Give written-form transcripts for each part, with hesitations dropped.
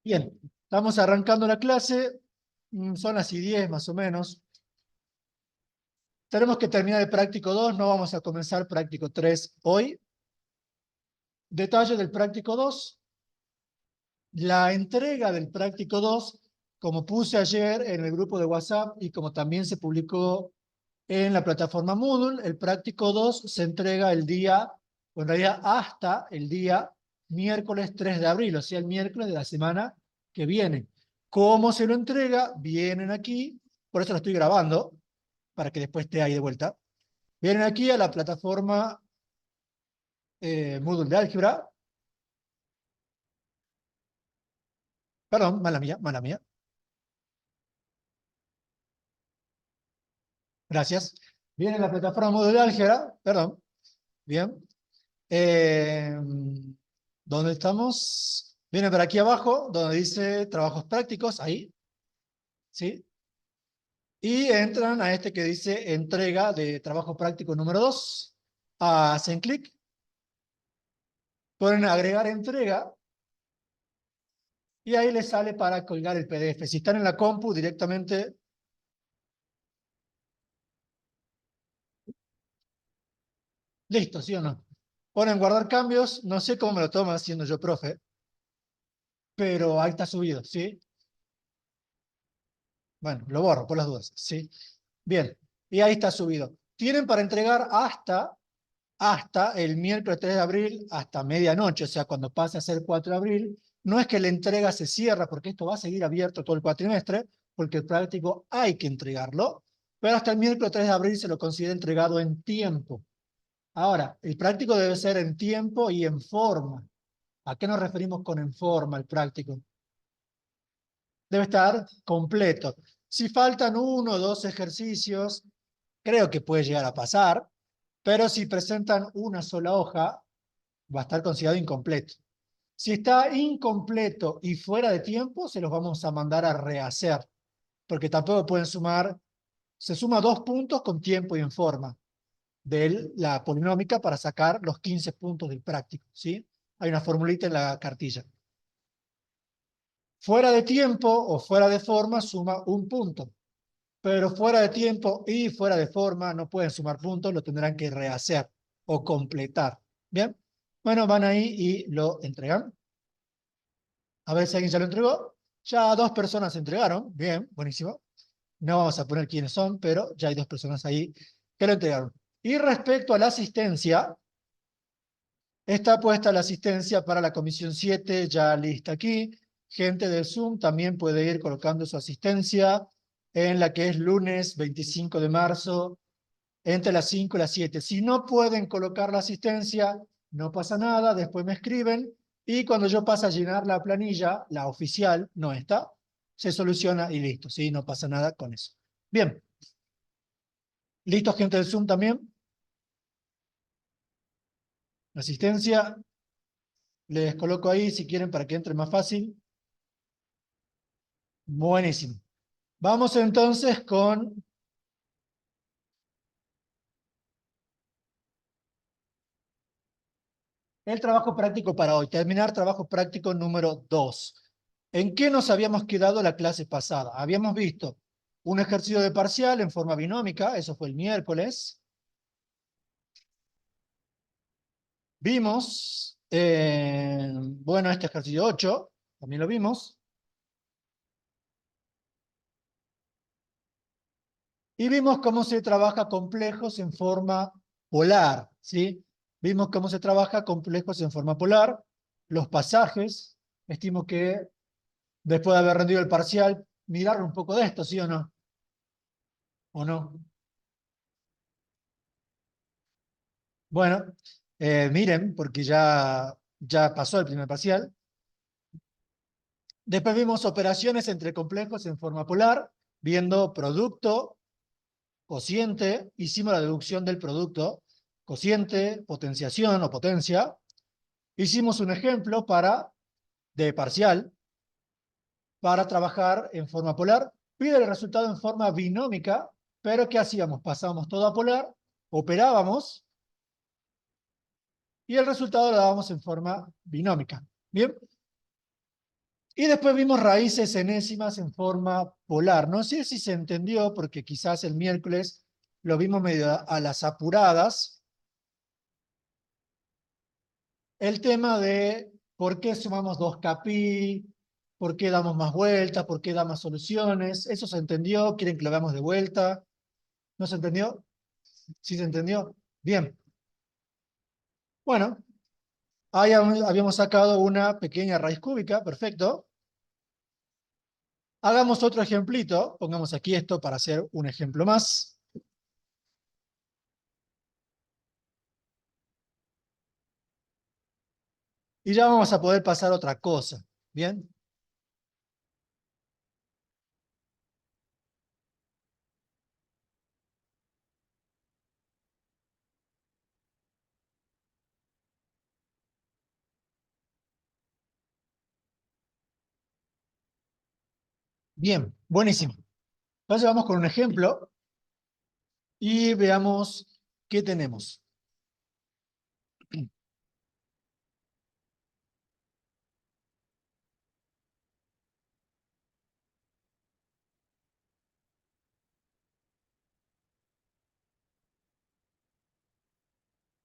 Bien, estamos arrancando la clase, son las y 10 más o menos. Tenemos que terminar el práctico 2, no vamos a comenzar práctico 3 hoy. Detalle del práctico 2, la entrega del práctico 2, como puse ayer en el grupo de WhatsApp y como también se publicó en la plataforma Moodle, el práctico 2 se entrega el día, o en realidad hasta el día miércoles 3 de abril, o sea, el miércoles de la semana que viene. ¿Cómo se lo entrega? Vienen aquí, por eso lo estoy grabando, para que después esté ahí de vuelta. Vienen aquí a la plataforma Moodle de álgebra. Perdón, mala mía, mala mía. Gracias. Viene a la plataforma Moodle de álgebra, perdón. Bien. Eh, ¿Dónde estamos? Viene por aquí abajo, donde dice trabajos prácticos, ahí, ¿sí? Y entran a este que dice entrega de trabajo práctico número 2. Hacen clic, ponen agregar entrega, y ahí les sale para colgar el PDF. Si están en la compu, directamente, listo, ¿sí o no? Ponen guardar cambios, no sé cómo me lo toman siendo yo profe, pero ahí está subido, ¿sí? Bueno, lo borro por las dudas, ¿sí? Bien, y ahí está subido. Tienen para entregar hasta el miércoles 3 de abril, hasta medianoche, o sea, cuando pase a ser 4 de abril. No es que la entrega se cierra, porque esto va a seguir abierto todo el cuatrimestre, porque el práctico hay que entregarlo, pero hasta el miércoles 3 de abril se lo considera entregado en tiempo. Ahora, el práctico debe ser en tiempo y en forma. ¿A qué nos referimos con en forma el práctico? Debe estar completo. Si faltan uno o dos ejercicios, creo que puede llegar a pasar, pero si presentan una sola hoja, va a estar considerado incompleto. Si está incompleto y fuera de tiempo, se los vamos a mandar a rehacer, porque tampoco pueden sumar, se suma 2 puntos con tiempo y en forma de la polinómica para sacar los 15 puntos del práctico, ¿sí? Hay una formulita en la cartilla. Fuera de tiempo o fuera de forma suma 1 punto, pero fuera de tiempo y fuera de forma no pueden sumar puntos, lo tendrán que rehacer o completar. ¿Bien? Bueno, van ahí y lo entregan. A ver si alguien ya lo entregó. Ya 2 personas se entregaron. Bien, buenísimo. No vamos a poner quiénes son, pero ya hay 2 personas ahí que lo entregaron. Y respecto a la asistencia, está puesta la asistencia para la comisión 7, ya lista aquí. Gente del Zoom también puede ir colocando su asistencia en la que es lunes 25 de marzo, entre las 5 y las 7. Si no pueden colocar la asistencia, no pasa nada, después me escriben y cuando yo pase a llenar la planilla, la oficial, no está, se soluciona y listo, ¿sí? No pasa nada con eso. Bien, ¿listos gente del Zoom también? Asistencia, les coloco ahí si quieren para que entre más fácil. Buenísimo. Vamos entonces con el trabajo práctico para hoy. Terminar trabajo práctico número 2. ¿En qué nos habíamos quedado la clase pasada? Habíamos visto un ejercicio de parcial en forma binómica, eso fue el miércoles. Vimos, bueno, este ejercicio 8, también lo vimos. Y vimos cómo se trabaja complejos en forma polar, ¿sí? Vimos cómo se trabaja complejos en forma polar. Los pasajes, estimo que después de haber rendido el parcial, mirar un poco de esto, ¿sí o no? ¿O no? Bueno, miren, porque ya pasó el primer parcial. Después vimos operaciones entre complejos en forma polar, viendo producto, cociente, hicimos la deducción del producto, cociente, potenciación o potencia. Hicimos un ejemplo de parcial para trabajar en forma polar. Pide el resultado en forma binómica, pero ¿qué hacíamos? Pasábamos todo a polar, operábamos y el resultado lo dábamos en forma binómica. Bien, Y después vimos raíces enésimas en forma polar. No sé si se entendió, porque quizás el miércoles lo vimos medio a las apuradas, el tema de por qué sumamos 2 kpi, por qué damos más vueltas, por qué da más soluciones. ¿Eso se entendió? ¿Quieren que lo hagamos de vuelta? ¿No se entendió? ¿Sí se entendió? Bien. Bueno, ahí habíamos sacado una pequeña raíz cúbica, perfecto. Hagamos otro ejemplito, pongamos aquí esto para hacer un ejemplo más. Y ya vamos a poder pasar a otra cosa, ¿bien? Bien, buenísimo. Entonces vamos con un ejemplo y veamos qué tenemos.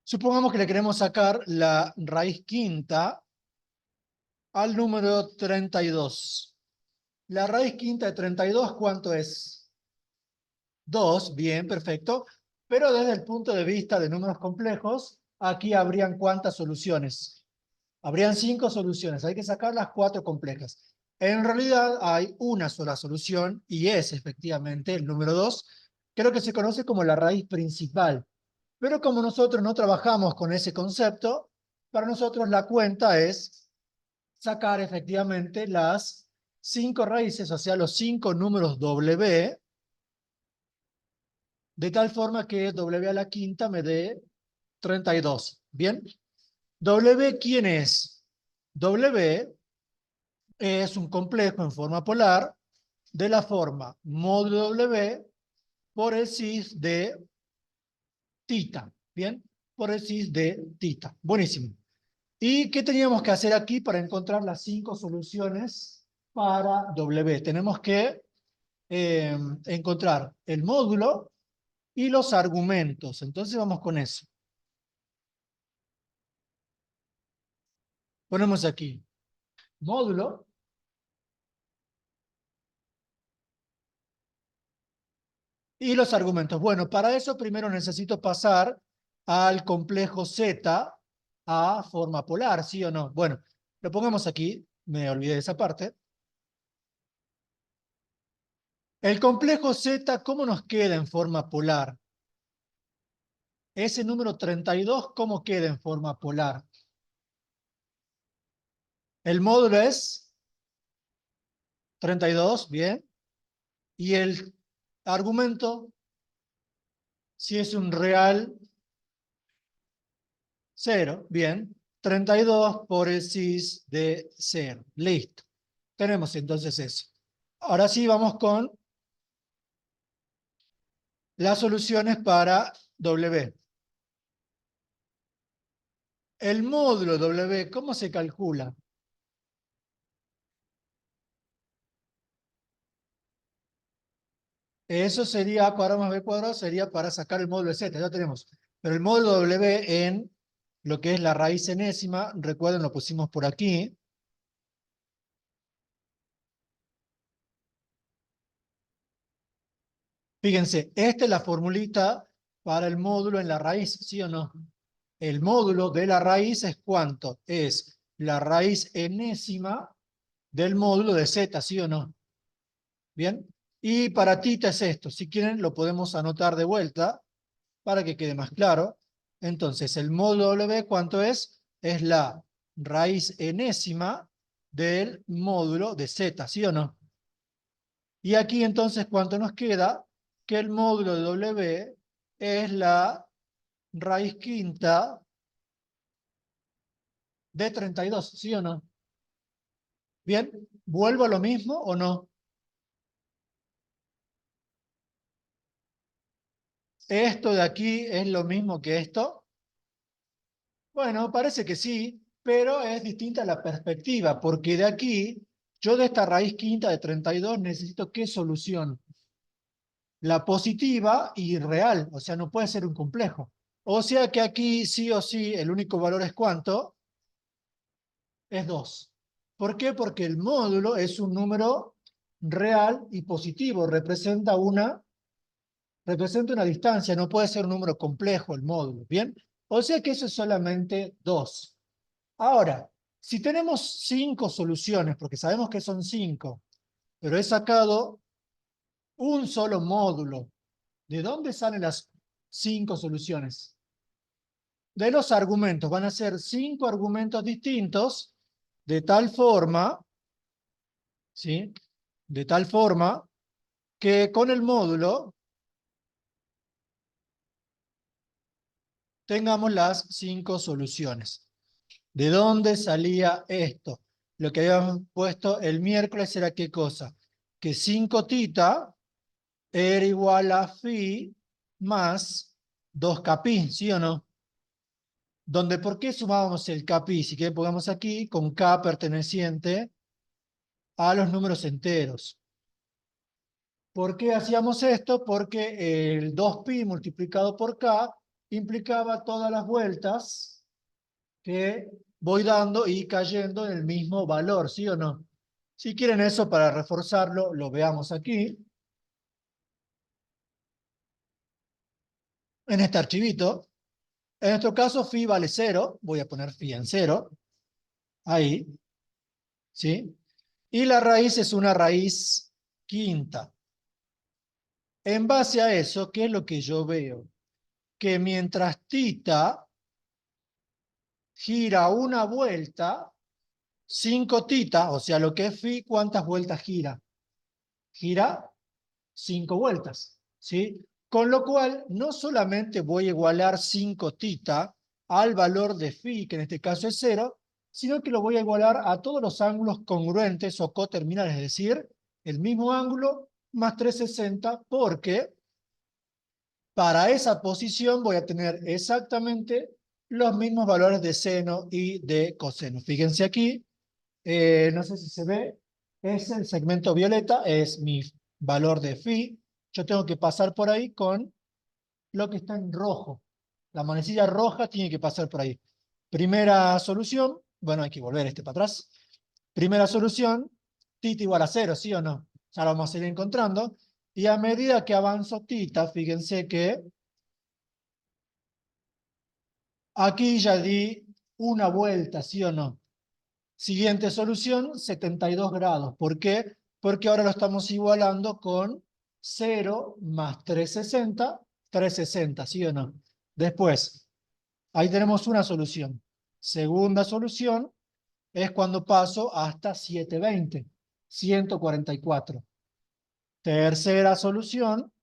Supongamos que le queremos sacar la raíz quinta al número 32. La raíz quinta de 32, ¿cuánto es? 2, bien, perfecto. Pero desde el punto de vista de números complejos, aquí habrían ¿cuántas soluciones? Habrían 5 soluciones, hay que sacar las 4 complejas. En realidad hay una sola solución y es efectivamente el número 2, creo que se conoce como la raíz principal. Pero como nosotros no trabajamos con ese concepto, para nosotros la cuenta es sacar efectivamente las 5 raíces, o sea, los 5 números W, de tal forma que W a la quinta me dé 32. ¿Bien? W, ¿quién es? W es un complejo en forma polar de la forma módulo W por el cis de tita. ¿Bien? Por el cis de tita. Buenísimo. ¿Y qué teníamos que hacer aquí para encontrar las 5 soluciones para W? Tenemos que encontrar el módulo y los argumentos. Entonces vamos con eso. Ponemos aquí módulo y los argumentos. Bueno, para eso primero necesito pasar al complejo Z a forma polar, ¿sí o no? Bueno, lo pongamos aquí, me olvidé de esa parte. El complejo Z, ¿cómo nos queda en forma polar? Ese número 32, ¿cómo queda en forma polar? El módulo es 32, bien. Y el argumento, si es un real, 0, bien. 32 por el cis de 0. Listo. Tenemos entonces eso. Ahora sí vamos con las soluciones para W. El módulo W, ¿cómo se calcula? Eso sería A cuadrado más B cuadrado, sería para sacar el módulo de Z, ya tenemos. Pero el módulo W en lo que es la raíz enésima, recuerden, lo pusimos por aquí. Fíjense, esta es la formulita para el módulo en la raíz, ¿sí o no? El módulo de la raíz es ¿cuánto? Es la raíz enésima del módulo de Z, ¿sí o no? ¿Bien? Y para tita es esto. Si quieren, lo podemos anotar de vuelta para que quede más claro. Entonces, el módulo W, ¿cuánto es? Es la raíz enésima del módulo de Z, ¿sí o no? Y aquí entonces, ¿cuánto nos queda? Que el módulo de W es la raíz quinta de 32, ¿sí o no? Bien, ¿vuelvo a lo mismo o no? ¿Esto de aquí es lo mismo que esto? Bueno, parece que sí, pero es distinta la perspectiva, porque de aquí Yo de esta raíz quinta de 32 necesito ¿qué solución? La positiva y real, o sea, no puede ser un complejo. O sea que aquí sí o sí el único valor es ¿cuánto? Es 2. ¿Por qué? Porque el módulo es un número real y positivo, representa una distancia, no puede ser un número complejo el módulo, ¿bien? O sea que eso es solamente 2. Ahora, si tenemos 5 soluciones, porque sabemos que son 5, pero he sacado un solo módulo, ¿de dónde salen las 5 soluciones? De los argumentos, van a ser 5 argumentos distintos, de tal forma, ¿sí? De tal forma que con el módulo tengamos las 5 soluciones. ¿De dónde salía esto? Lo que habíamos puesto el miércoles era ¿qué cosa? Que 5 tita era igual a phi más 2 capi, ¿sí o no? Donde, ¿por qué sumábamos el capi? Si quieren pongamos aquí con k perteneciente a los números enteros. ¿Por qué hacíamos esto? Porque el 2pi multiplicado por k implicaba todas las vueltas que voy dando y cayendo en el mismo valor, ¿sí o no? Si quieren eso para reforzarlo, lo veamos aquí, en este archivito. En nuestro caso, phi vale 0, voy a poner phi en 0, ahí, ¿sí? Y la raíz es una raíz quinta. En base a eso, ¿qué es lo que yo veo? Que mientras tita gira una vuelta, 5 tita, o sea, lo que es phi, ¿cuántas vueltas gira? Gira 5 vueltas, ¿sí? Con lo cual, no solamente voy a igualar 5 tita al valor de phi, que en este caso es 0, sino que lo voy a igualar a todos los ángulos congruentes o coterminales, es decir, el mismo ángulo más 360, porque para esa posición voy a tener exactamente los mismos valores de seno y de coseno. Fíjense aquí, no sé si se ve, es el segmento violeta, es mi valor de phi. Yo tengo que pasar por ahí con lo que está en rojo. La manecilla roja tiene que pasar por ahí. Primera solución, bueno, hay que volver este para atrás. Primera solución, tita igual a 0, ¿sí o no? Ya lo vamos a ir encontrando. Y a medida que avanzo tita, fíjense que aquí ya di una vuelta, ¿sí o no? Siguiente solución, 72 grados. ¿Por qué? Porque ahora lo estamos igualando con 0 más 360, 360, ¿sí o no? Después, ahí tenemos una solución. Segunda solución es cuando paso hasta 720, 144. Tercera solución,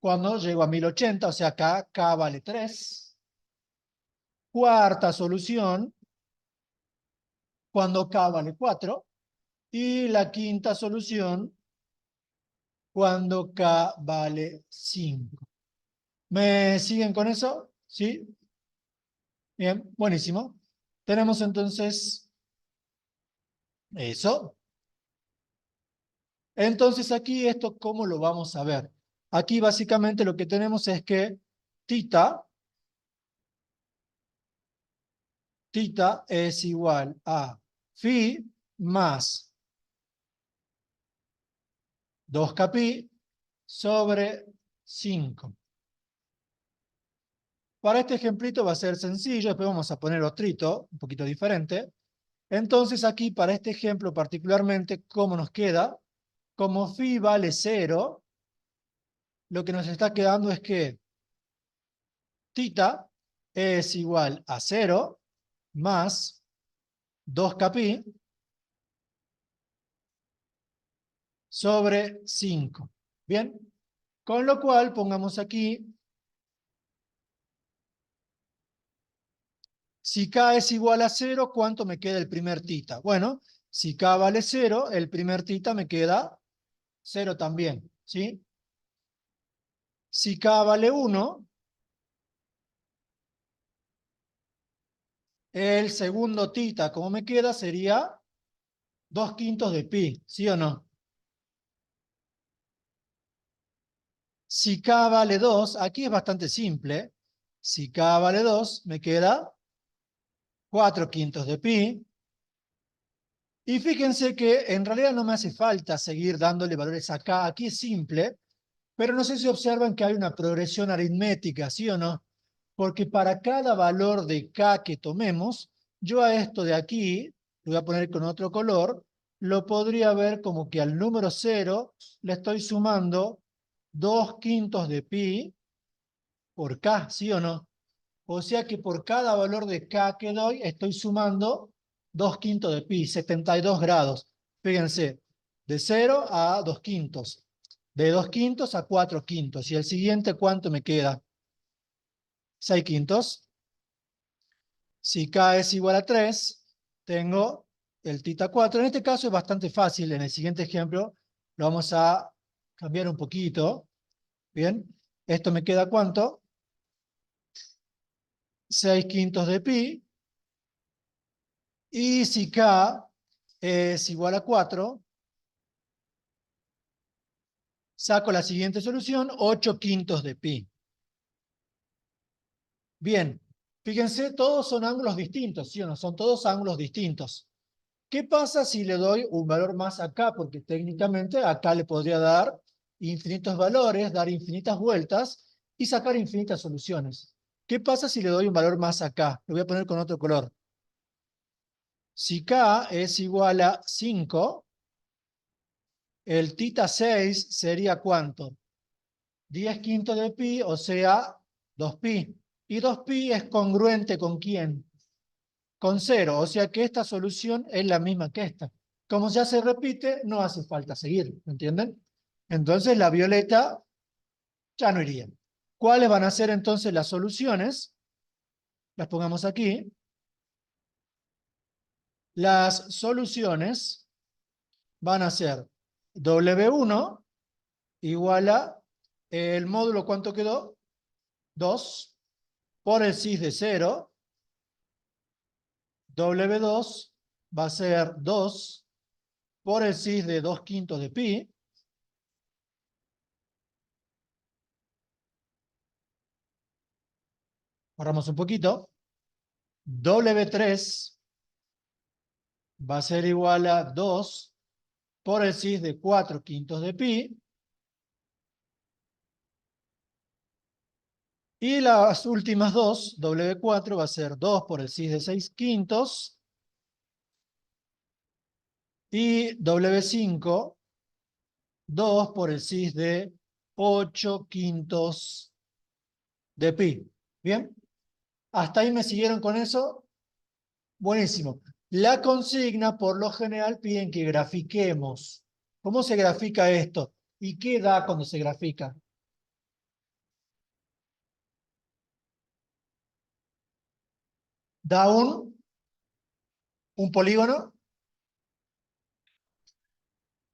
cuando llego a 1080, o sea, acá K vale 3. Cuarta solución, cuando K vale 4. Y la quinta solución, cuando K vale 5. ¿Me siguen con eso? ¿Sí? Bien, buenísimo. Tenemos entonces eso. Entonces aquí esto, ¿cómo lo vamos a ver? Aquí básicamente lo que tenemos es que tita, tita es igual a phi más 2 pi sobre 5. Para este ejemplito va a ser sencillo, después vamos a poner otrito, un poquito diferente. Entonces aquí, para este ejemplo particularmente, ¿cómo nos queda? Como phi vale 0, lo que nos está quedando es que tita es igual a 0 más 2 pi sobre 5. ¿Bien? Con lo cual, pongamos aquí, si k es igual a 0, ¿cuánto me queda el primer tita? Bueno, si k vale 0, el primer tita me queda 0 también, ¿sí? Si k vale 1, el segundo tita, como me queda, sería 2/5 de pi, ¿sí o no? Si k vale 2, aquí es bastante simple. Si k vale 2, me queda 4/5 de pi. Y fíjense que en realidad no me hace falta seguir dándole valores a k. Aquí es simple, pero no sé si observan que hay una progresión aritmética, ¿sí o no? Porque para cada valor de k que tomemos, yo a esto de aquí, lo voy a poner con otro color, lo podría ver como que al número 0 le estoy sumando 2/5 de pi por k, ¿sí o no? O sea que por cada valor de k que doy, estoy sumando 2/5 de pi, 72 grados. Fíjense, de 0 a 2/5, de 2/5 a 4/5. Y el siguiente, ¿cuánto me queda? 6/5. Si k es igual a 3, tengo el tita 4. En este caso es bastante fácil. En el siguiente ejemplo lo vamos a cambiar un poquito. Bien, esto me queda ¿cuánto? 6/5 de pi. Y si k es igual a 4, saco la siguiente solución, 8/5 de pi. Bien, fíjense, todos son ángulos distintos, ¿sí o no? Son todos ángulos distintos. ¿Qué pasa si le doy un valor más acá? Porque técnicamente acá le podría dar infinitos valores, dar infinitas vueltas y sacar infinitas soluciones. ¿Qué pasa si le doy un valor más acá? Lo voy a poner con otro color. Si k es igual a 5, el tita 6 sería ¿cuánto? 10/5 de pi, o sea, 2pi. Y 2pi es congruente ¿con quién? Con 0, o sea que esta solución es la misma que esta. Como ya se repite, no hace falta seguir, ¿me entienden? Entonces la violeta ya no iría. ¿Cuáles van a ser entonces las soluciones? Las pongamos aquí. Las soluciones van a ser W1 igual a el módulo, ¿cuánto quedó? 2 por el cis de 0. W2 va a ser 2 por el cis de 2/5 de pi. Ahorramos un poquito. W3 va a ser igual a 2 por el cis de 4/5 de pi. Y las últimas dos, W4 va a ser 2 por el cis de 6/5. Y W5, 2 por el cis de 8/5 de pi. ¿Bien? ¿Hasta ahí me siguieron con eso? Buenísimo. La consigna, por lo general, piden que grafiquemos. ¿Cómo se grafica esto? ¿Y qué da cuando se grafica? Da un polígono,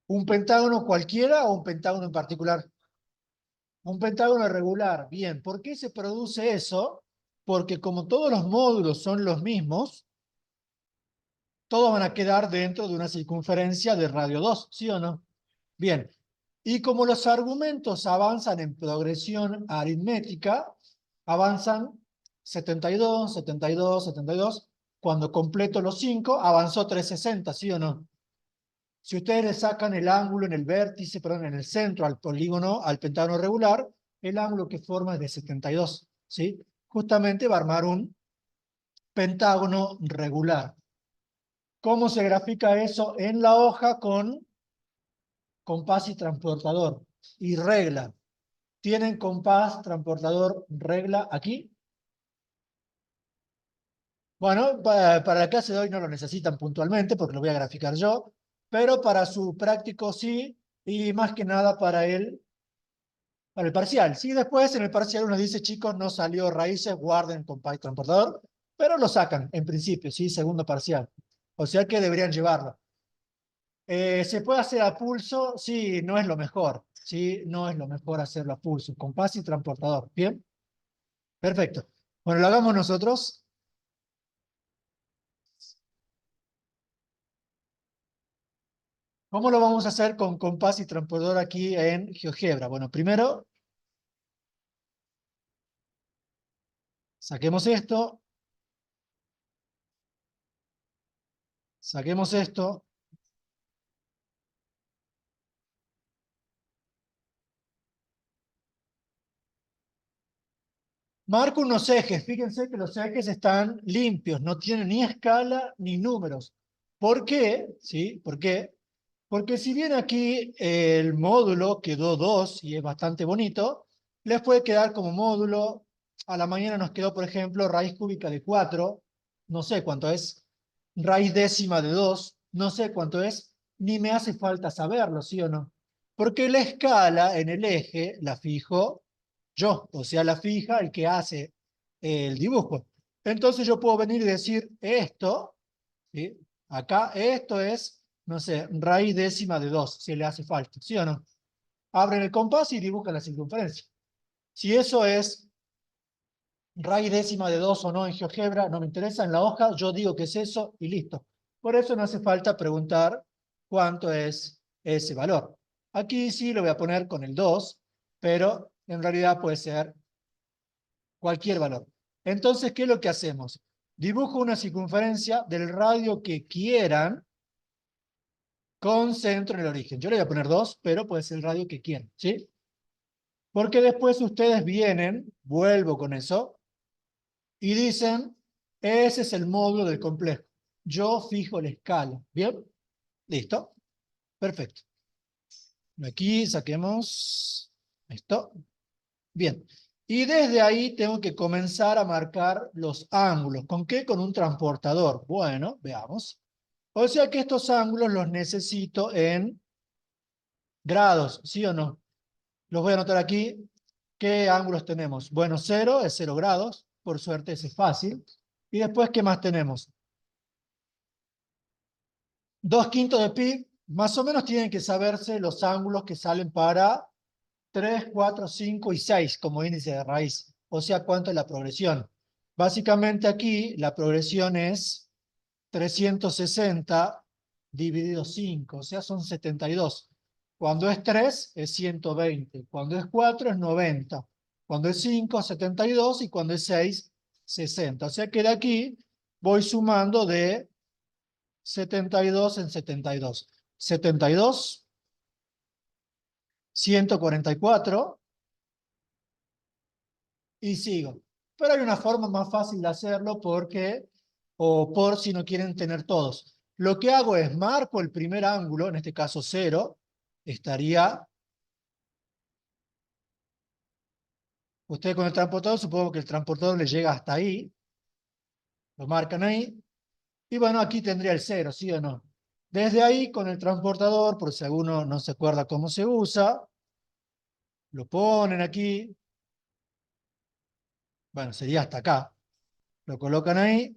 un pentágono cualquiera o un pentágono en particular. Un pentágono regular. Bien, ¿por qué se produce eso? Porque como todos los módulos son los mismos, todos van a quedar dentro de una circunferencia de radio 2, ¿sí o no? Bien, y como los argumentos avanzan en progresión aritmética, avanzan 72, 72, 72. Cuando completo los 5, avanzó 360, ¿sí o no? Si ustedes le sacan el ángulo en el vértice, perdón, en el centro al polígono, al pentágono regular, el ángulo que forma es de 72, ¿sí? Justamente va a armar un pentágono regular. ¿Cómo se grafica eso en la hoja? Con compás y transportador y regla. ¿Tienen compás, transportador, regla aquí? Bueno, para la clase de hoy no lo necesitan puntualmente porque lo voy a graficar yo, pero para su práctico sí, y más que nada para el parcial. Sí, después en el parcial uno dice, chicos, no salió raíces, guarden compás y transportador, pero lo sacan en principio, sí, segundo parcial. O sea que deberían llevarlo. ¿Se puede hacer a pulso? Sí, no es lo mejor. Sí, no es lo mejor hacerlo a pulso. Compás y transportador. ¿Bien? Perfecto. Bueno, lo hagamos nosotros. ¿Cómo lo vamos a hacer con compás y transportador aquí en GeoGebra? Bueno, primero, saquemos esto, saquemos esto. Marco unos ejes, fíjense que los ejes están limpios, no tienen ni escala ni números. ¿Por qué? ¿Sí? ¿Por qué? Porque si bien aquí el módulo quedó 2 y es bastante bonito, les puede quedar como módulo. A la mañana nos quedó, por ejemplo, raíz cúbica de 4, no sé cuánto es, raíz décima de 2, no sé cuánto es, ni me hace falta saberlo, ¿sí o no? Porque la escala en el eje la fijo yo, o sea, la fija el que hace el dibujo. Entonces yo puedo venir y decir esto, ¿sí? Acá esto es, no sé, raíz décima de 2 si le hace falta, ¿sí o no? Abren el compás y dibujan la circunferencia. Si eso es raíz décima de 2 o no en GeoGebra, no me interesa, en la hoja yo digo que es eso y listo. Por eso no hace falta preguntar cuánto es ese valor. Aquí sí lo voy a poner con el 2, pero en realidad puede ser cualquier valor. Entonces, ¿qué es lo que hacemos? Dibujo una circunferencia del radio que quieran con centro en el origen. Yo le voy a poner 2, pero puede ser el radio que quieran, ¿sí? Porque después ustedes vienen, vuelvo con eso, y dicen, ese es el módulo del complejo. Yo fijo la escala. ¿Bien? ¿Listo? Perfecto. Aquí saquemos esto. Bien. Y desde ahí tengo que comenzar a marcar los ángulos. ¿Con qué? Con un transportador. Bueno, veamos. O sea que estos ángulos los necesito en grados, ¿sí o no? Los voy a anotar aquí. ¿Qué ángulos tenemos? Bueno, 0 es 0 grados. Por suerte, ese es fácil. Y después, ¿qué más tenemos? 2/5 de pi. Más o menos tienen que saberse los ángulos que salen para 3, 4, 5 y 6 como índice de raíz. O sea, ¿cuánto es la progresión? Básicamente aquí la progresión es 360 dividido 5, o sea, son 72. Cuando es 3 es 120. Cuando es 4 es 90. Cuando es 5, 72. Y cuando es 6, 60. O sea que de aquí voy sumando de 72 en 72. 72, 144 y sigo. Pero hay una forma más fácil de hacerlo porque, o por si no quieren tener todos. Lo que hago es marco el primer ángulo, en este caso 0, estaría, ustedes con el transportador, supongo que el transportador le llega hasta ahí, lo marcan ahí, y bueno, aquí tendría el 0, ¿sí o no? Desde ahí, con el transportador, por si alguno no se acuerda cómo se usa, lo ponen aquí, bueno, sería hasta acá, lo colocan ahí,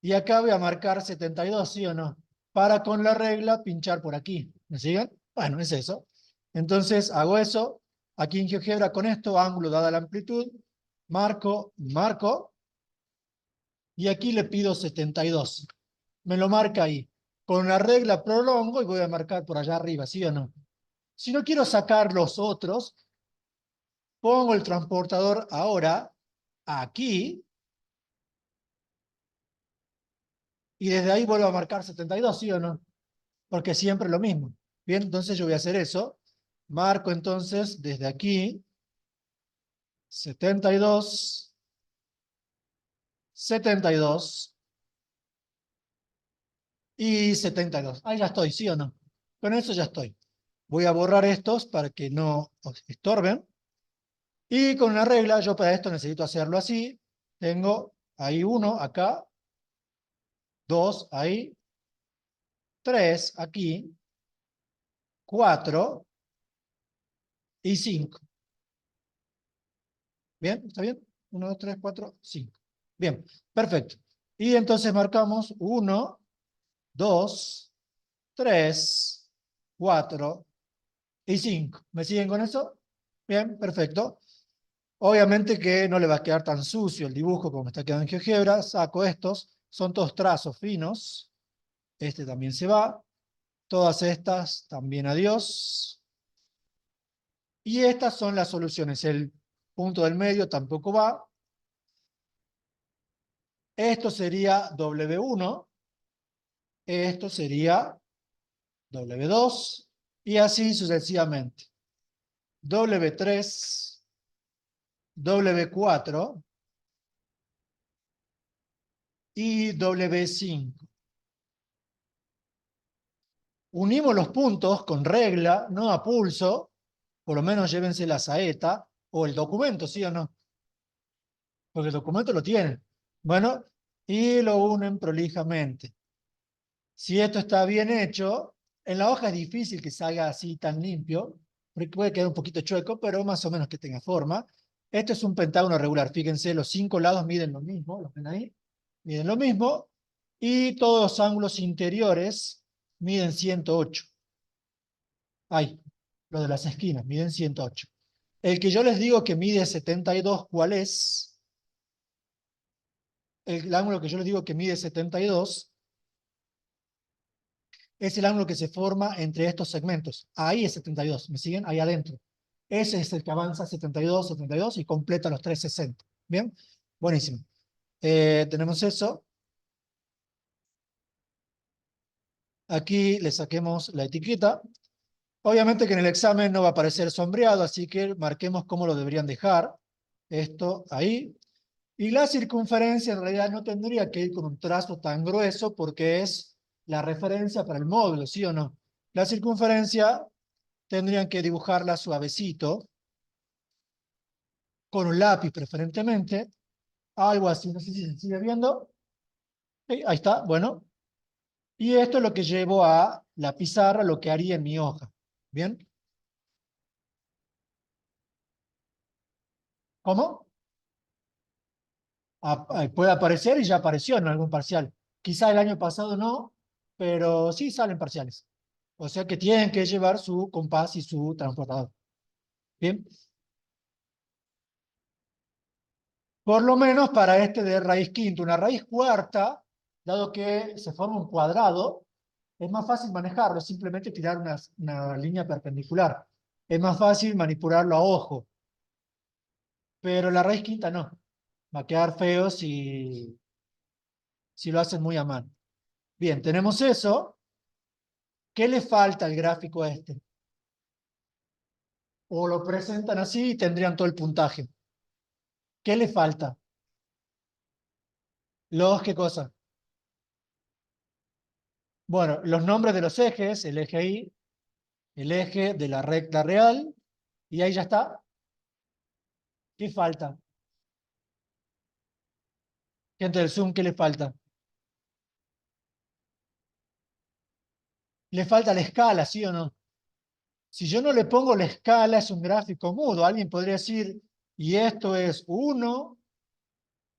y acá voy a marcar 72, ¿sí o no? Para con la regla pinchar por aquí. ¿Me siguen? Bueno, es eso. Entonces hago eso. Aquí en GeoGebra con esto, ángulo dada la amplitud, marco, marco, y aquí le pido 72. Me lo marca ahí. Con la regla prolongo y voy a marcar por allá arriba, ¿sí o no? Si no quiero sacar los otros, pongo el transportador ahora aquí, y desde ahí vuelvo a marcar 72, ¿sí o no? Porque siempre lo mismo. Bien, entonces yo voy a hacer eso. Marco entonces desde aquí 72, 72 y 72. Ahí ya estoy, ¿sí o no? Con eso ya estoy. Voy a borrar estos para que no os estorben. Y con una regla, yo para esto necesito hacerlo así. Tengo ahí 1 acá, 2 ahí, 3 aquí, 4 y 5. ¿Bien? ¿Está bien? 1, 2, 3, 4, 5. Bien, perfecto. Y entonces marcamos 1, 2, 3, 4 y 5. ¿Me siguen con eso? Bien, perfecto. Obviamente que no le va a quedar tan sucio el dibujo como está quedando en GeoGebra. Saco estos. Son todos trazos finos. Este también se va. Todas estas también adiós. Y estas son las soluciones. El punto del medio tampoco va. Esto sería W1. Esto sería W2. Y así sucesivamente. W3, W4 y W5. Unimos los puntos con regla, no a pulso, por lo menos llévense la saeta o el documento, ¿sí o no? Porque el documento lo tienen. Bueno, y lo unen prolijamente. Si esto está bien hecho, en la hoja es difícil que salga así tan limpio, porque puede quedar un poquito chueco, pero más o menos que tenga forma. Esto es un pentágono regular. Fíjense, los 5 lados miden lo mismo, ¿lo ven ahí? Miden lo mismo. Y todos los ángulos interiores miden 108. Ahí, lo de las esquinas, miden 108. El que yo les digo que mide 72, ¿cuál es? El ángulo que yo les digo que mide 72 es el ángulo que se forma entre estos segmentos. Ahí es 72, ¿me siguen? Ahí adentro. Ese es el que avanza 72, 72 y completa los 360. ¿Bien? Buenísimo. Tenemos eso. Aquí le saquemos la etiqueta. Obviamente que en el examen no va a aparecer sombreado, así que marquemos cómo lo deberían dejar. Esto ahí. Y la circunferencia en realidad no tendría que ir con un trazo tan grueso porque es la referencia para el módulo, ¿sí o no? La circunferencia tendrían que dibujarla suavecito, con un lápiz preferentemente, algo así, no sé si se sigue viendo. Sí, ahí está, bueno. Y esto es lo que llevo a la pizarra, lo que haría en mi hoja. ¿Bien? ¿Cómo? Puede aparecer y ya apareció en algún parcial. Quizá el año pasado no, pero sí salen parciales. O sea que tienen que llevar su compás y su transportador. Bien. Por lo menos para este de raíz quinta. Una raíz cuarta, dado que se forma un cuadrado, es más fácil manejarlo, es simplemente tirar una línea perpendicular. Es más fácil manipularlo a ojo. Pero la raíz quinta no. Va a quedar feo si lo hacen muy a mano. Bien, tenemos eso. ¿Qué le falta al gráfico este? O lo presentan así y tendrían todo el puntaje. ¿Qué le falta? ¿Qué cosa? Bueno, los nombres de los ejes, el eje Y, el eje de la recta real, y ahí ya está. ¿Qué falta? Gente del Zoom, ¿qué le falta? Le falta la escala, ¿sí o no? Si yo no le pongo la escala, es un gráfico mudo. Alguien podría decir, y esto es 1,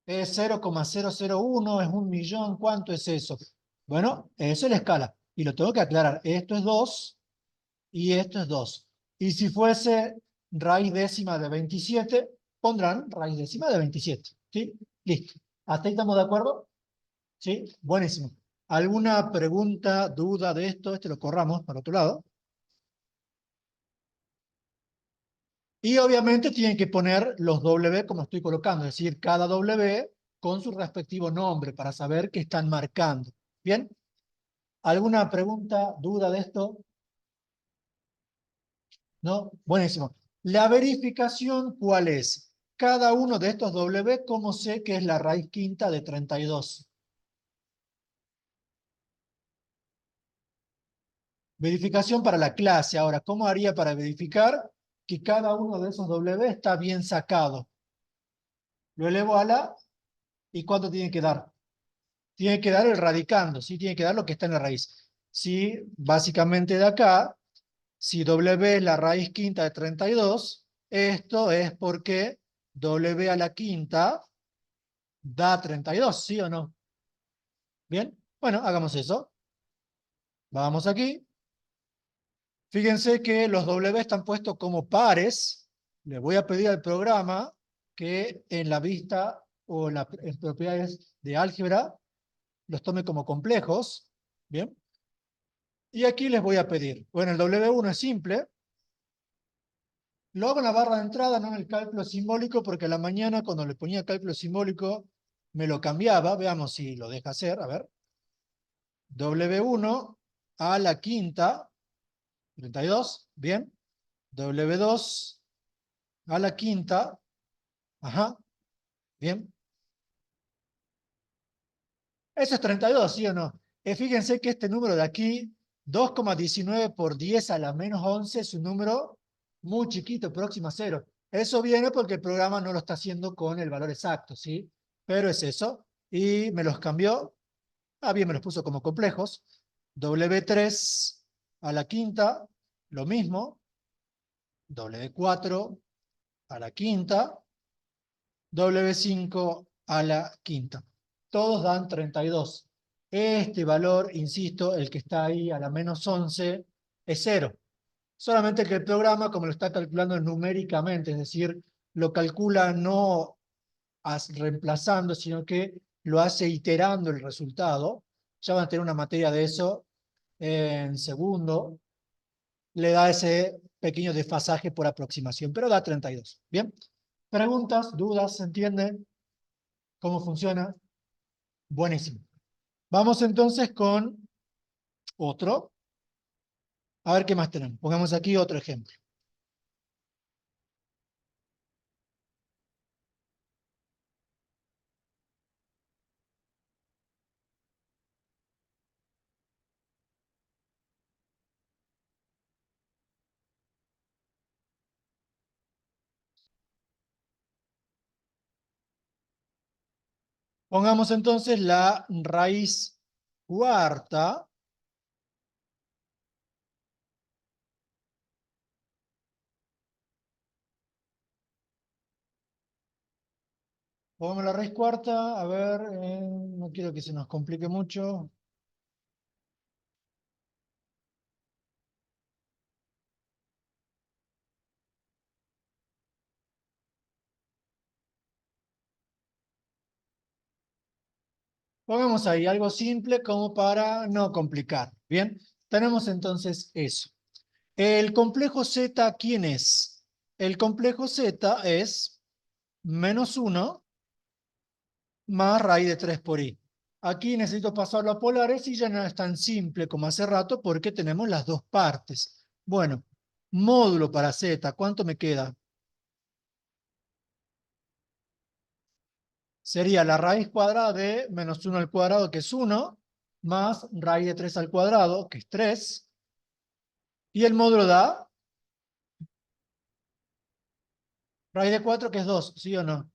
es 0,001, es 1.000.000, ¿cuánto es eso? Bueno, eso es la escala. Y lo tengo que aclarar. Esto es 2 y esto es 2. Y si fuese raíz décima de 27, pondrán raíz décima de 27. ¿Sí? Listo. ¿Hasta ahí estamos de acuerdo? ¿Sí? Buenísimo. ¿Alguna pregunta, duda de esto? Este lo corramos para otro lado. Y obviamente tienen que poner los W como estoy colocando, es decir, cada W con su respectivo nombre para saber qué están marcando. ¿Bien? ¿Alguna pregunta, duda de esto? ¿No? Buenísimo. La verificación, ¿cuál es? Cada uno de estos W, ¿cómo sé que es la raíz quinta de 32? Verificación para la clase. Ahora, ¿cómo haría para verificar que cada uno de esos W está bien sacado? Lo elevo a la, ¿y cuánto tiene que dar? Tiene que dar el radicando, ¿sí? Tiene que dar lo que está en la raíz. Sí, básicamente de acá, si W es la raíz quinta de 32, esto es porque W a la quinta da 32, ¿sí o no? ¿Bien? Bueno, hagamos eso. Vamos aquí. Fíjense que los W están puestos como pares. Le voy a pedir al programa que en la vista o en propiedades de álgebra los tome como complejos. ¿Bien? Y aquí les voy a pedir, bueno, el W1 es simple, lo hago en la barra de entrada, no en el cálculo simbólico, porque a la mañana cuando le ponía cálculo simbólico me lo cambiaba, veamos si lo deja hacer, a ver. W1 a la quinta, 32, bien. W2 a la quinta, ajá, bien. Eso es 32, ¿sí o no? Fíjense que este número de aquí, 2,19 por 10 a la menos 11, es un número muy chiquito, próximo a cero. Eso viene porque el programa no lo está haciendo con el valor exacto, ¿sí? Pero es eso. Y me los cambió. Ah, bien, me los puso como complejos. W3 a la quinta, lo mismo. W4 a la quinta. W5 a la quinta. Todos dan 32. Este valor, insisto, el que está ahí a la menos 11, es cero. Solamente que el programa, como lo está calculando numéricamente, es decir, lo calcula no reemplazando, sino que lo hace iterando el resultado. Ya van a tener una materia de eso en segundo. Le da ese pequeño desfasaje por aproximación, pero da 32. ¿Bien? ¿Preguntas, dudas? ¿Se entiende cómo funciona? Buenísimo. Vamos entonces con otro. A ver qué más tenemos. Pongamos aquí otro ejemplo. Pongamos entonces la raíz cuarta. Pongamos la raíz cuarta. A ver, no quiero que se nos complique mucho. Pongamos ahí algo simple como para no complicar. Bien, tenemos entonces eso. El complejo Z, ¿quién es? El complejo Z es -1 más raíz de 3 por i. Aquí necesito pasarlo a polares y ya no es tan simple como hace rato porque tenemos las dos partes. Bueno, módulo para Z, ¿cuánto me queda? Sería la raíz cuadrada de -1 al cuadrado, que es 1, más raíz de 3 al cuadrado, que es 3, y el módulo da raíz de 4, que es 2, ¿sí o no?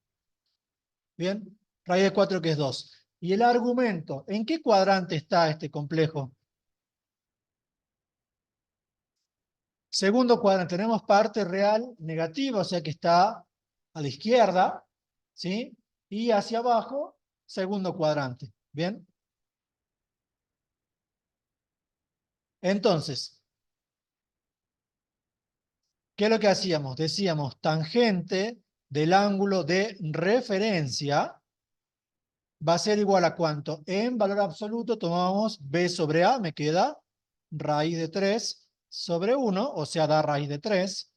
Bien, raíz de 4, que es 2. Y el argumento, ¿en qué cuadrante está este complejo? Segundo cuadrante, tenemos parte real negativa, o sea que está a la izquierda, ¿sí? Y hacia abajo, segundo cuadrante. ¿Bien? Entonces, ¿qué es lo que hacíamos? Decíamos tangente del ángulo de referencia va a ser igual a ¿cuánto? En valor absoluto tomamos b sobre a, me queda raíz de 3 sobre 1, o sea, da raíz de 3.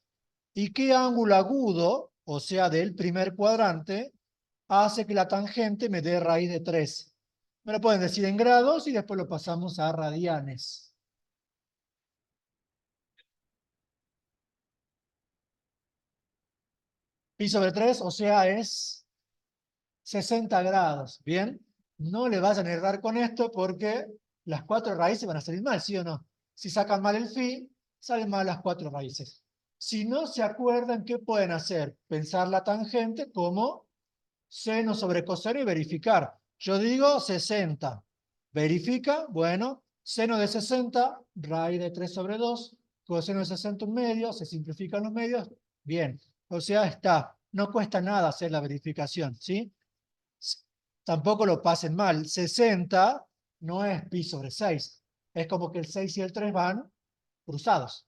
¿Y qué ángulo agudo, o sea, del primer cuadrante, hace que la tangente me dé raíz de 3? Me lo pueden decir en grados y después lo pasamos a radianes. Pi sobre 3, o sea, es 60 grados. ¿Bien? No le vayan a errar con esto porque las cuatro raíces van a salir mal, ¿sí o no? Si sacan mal el phi, salen mal las cuatro raíces. Si no se acuerdan, ¿qué pueden hacer? Pensar la tangente como seno sobre coseno y verificar. Yo digo 60. Verifica, bueno, seno de 60, raíz de 3 sobre 2, coseno de 60 un medio, se simplifican los medios, bien. O sea, está. No cuesta nada hacer la verificación, ¿sí? Tampoco lo pasen mal. 60 no es pi sobre 6. Es como que el 6 y el 3 van cruzados.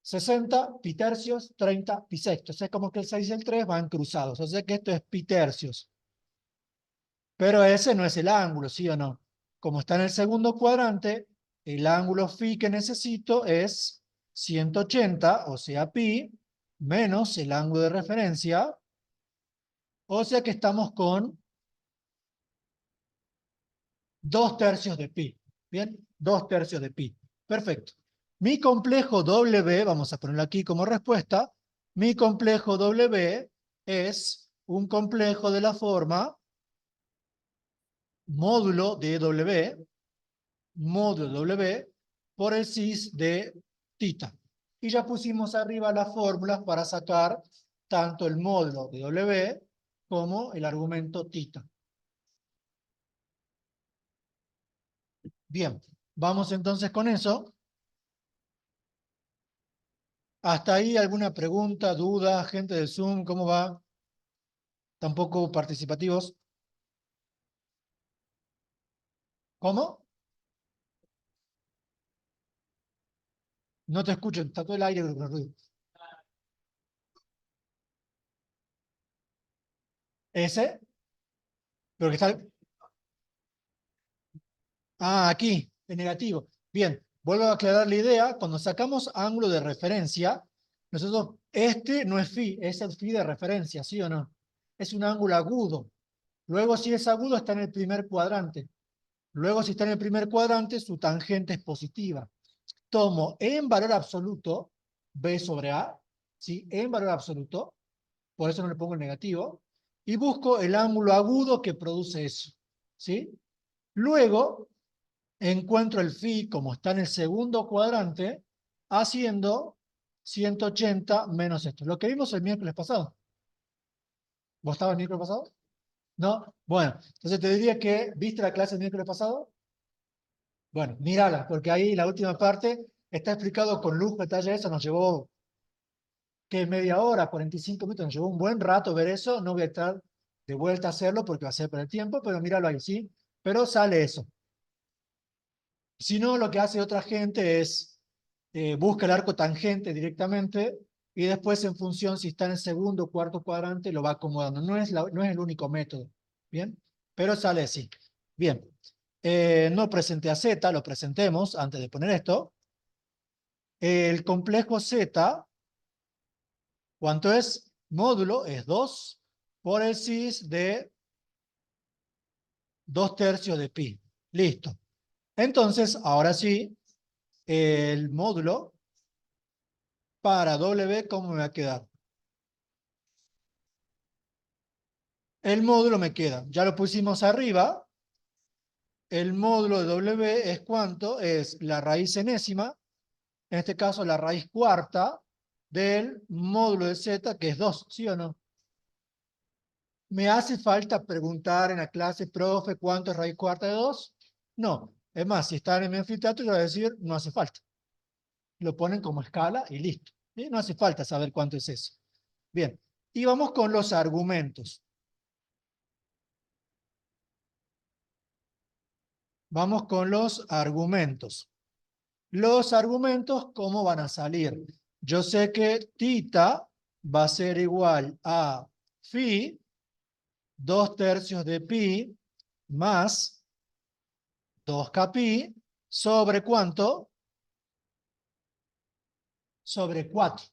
60 pi tercios, 30 pi sextos. Es como que el 6 y el 3 van cruzados. O sea que esto es pi tercios. Pero ese no es el ángulo, ¿sí o no? Como está en el segundo cuadrante, el ángulo phi que necesito es 180, o sea, pi, menos el ángulo de referencia, o sea que estamos con 2/3 de pi. ¿Bien? 2/3 de pi. Perfecto. Mi complejo W, vamos a ponerlo aquí como respuesta, mi complejo W es un complejo de la forma módulo de W por el cis de tita. Y ya pusimos arriba las fórmulas para sacar tanto el módulo de W como el argumento tita. Bien, vamos entonces con eso. ¿Hasta ahí alguna pregunta, duda, gente del Zoom? ¿Cómo va? ¿Tampoco participativos? ¿Cómo? No te escucho, está todo el aire con el ruido. ¿Ese? Pero que está... Ah, aquí, en negativo. Bien, vuelvo a aclarar la idea. Cuando sacamos ángulo de referencia, nosotros, este no es phi, es el phi de referencia, ¿sí o no? Es un ángulo agudo. Luego, si es agudo, está en el primer cuadrante. Luego, si está en el primer cuadrante, su tangente es positiva. Tomo en valor absoluto B sobre A, ¿sí? En valor absoluto, por eso no le pongo el negativo, y busco el ángulo agudo que produce eso, ¿sí? Luego, encuentro el phi como está en el segundo cuadrante, haciendo 180 menos esto. Lo que vimos el miércoles pasado. ¿Vos estabas el miércoles pasado? ¿No? Bueno, entonces te diría que, ¿viste la clase el miércoles pasado? Bueno, mírala, porque ahí la última parte está explicado con lujo, detalle, eso nos llevó, que media hora, 45 minutos, nos llevó un buen rato ver eso, no voy a estar de vuelta a hacerlo porque va a ser por el tiempo, pero míralo ahí, ¿sí? Pero sale eso. Si no, lo que hace otra gente es busca el arco tangente directamente y después en función si está en el segundo o cuarto cuadrante lo va acomodando. No es el único método, ¿bien? Pero sale así. Bien. No presenté a Z, lo presentemos antes de poner esto. El complejo Z, ¿cuánto es? Módulo es 2 por el cis de 2/3 de pi. Listo. Entonces, ahora sí, el módulo para W, ¿cómo me va a quedar? El módulo me queda, ya lo pusimos arriba. El módulo de W es ¿cuánto? Es la raíz enésima, en este caso la raíz cuarta, del módulo de Z, que es 2, ¿sí o no? ¿Me hace falta preguntar en la clase, profe, cuánto es raíz cuarta de 2? No. Es más, si está en mi anfiteatro, yo voy a decir, no hace falta. Lo ponen como escala y listo. ¿Sí? No hace falta saber cuánto es eso. Bien. Y vamos con los argumentos. Vamos con los argumentos. Los argumentos, ¿cómo van a salir? Yo sé que tita va a ser igual a phi, 2/3 de pi, más 2k pi, sobre ¿cuánto? Sobre 4.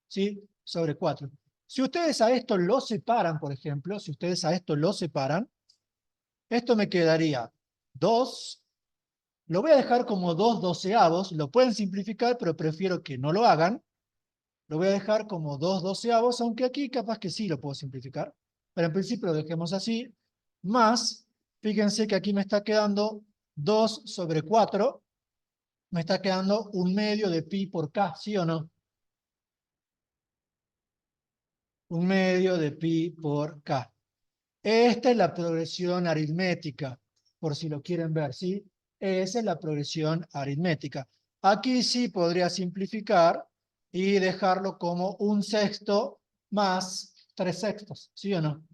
¿Sí? Sobre 4. Si ustedes a esto lo separan, por ejemplo, si ustedes a esto lo separan, esto me quedaría 2. Lo voy a dejar como 2/12, lo pueden simplificar, pero prefiero que no lo hagan. Lo voy a dejar como 2/12, aunque aquí capaz que sí lo puedo simplificar. Pero en principio lo dejemos así. Más, fíjense que aquí me está quedando 2 sobre 4. Me está quedando 1/2 de pi por k, ¿sí o no? 1/2 de pi por k. Esta es la progresión aritmética, por si lo quieren ver, ¿sí? Esa es la progresión aritmética. Aquí sí podría simplificar y dejarlo como 1/6 más 3/6, ¿sí o no?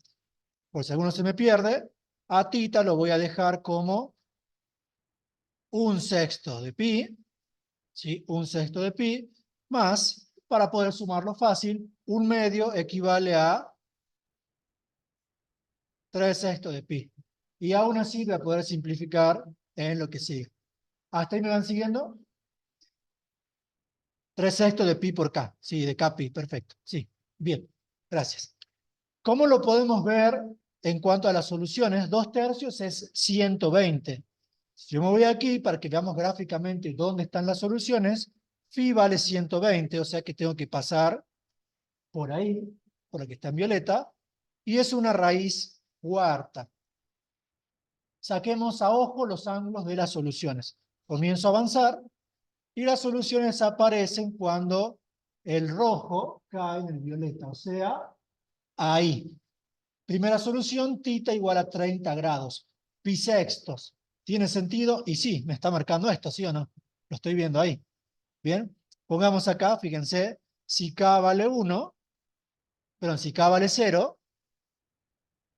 Por si alguno se me pierde, a tita lo voy a dejar como 1/6 de pi, ¿sí? 1/6 de pi, más, para poder sumarlo fácil, 1/2 equivale a 3/6 de pi. Y aún así voy a poder simplificar en lo que sigue. ¿Hasta ahí me van siguiendo? 3/6 de pi por k. Sí, de k pi, perfecto. Sí, bien, gracias. ¿Cómo lo podemos ver en cuanto a las soluciones? 2/3 es 120. Si yo me voy aquí para que veamos gráficamente dónde están las soluciones, phi vale 120, o sea que tengo que pasar por ahí, por la que está en violeta, y es una raíz cuarta. Saquemos a ojo los ángulos de las soluciones. Comienzo a avanzar y las soluciones aparecen cuando el rojo cae en el violeta, o sea, ahí. Primera solución, θ igual a 30 grados. Pi sextos. ¿Tiene sentido? Y sí, me está marcando esto, ¿sí o no? Lo estoy viendo ahí. Bien, pongamos acá, fíjense, si k vale 1, perdón, si k vale 0,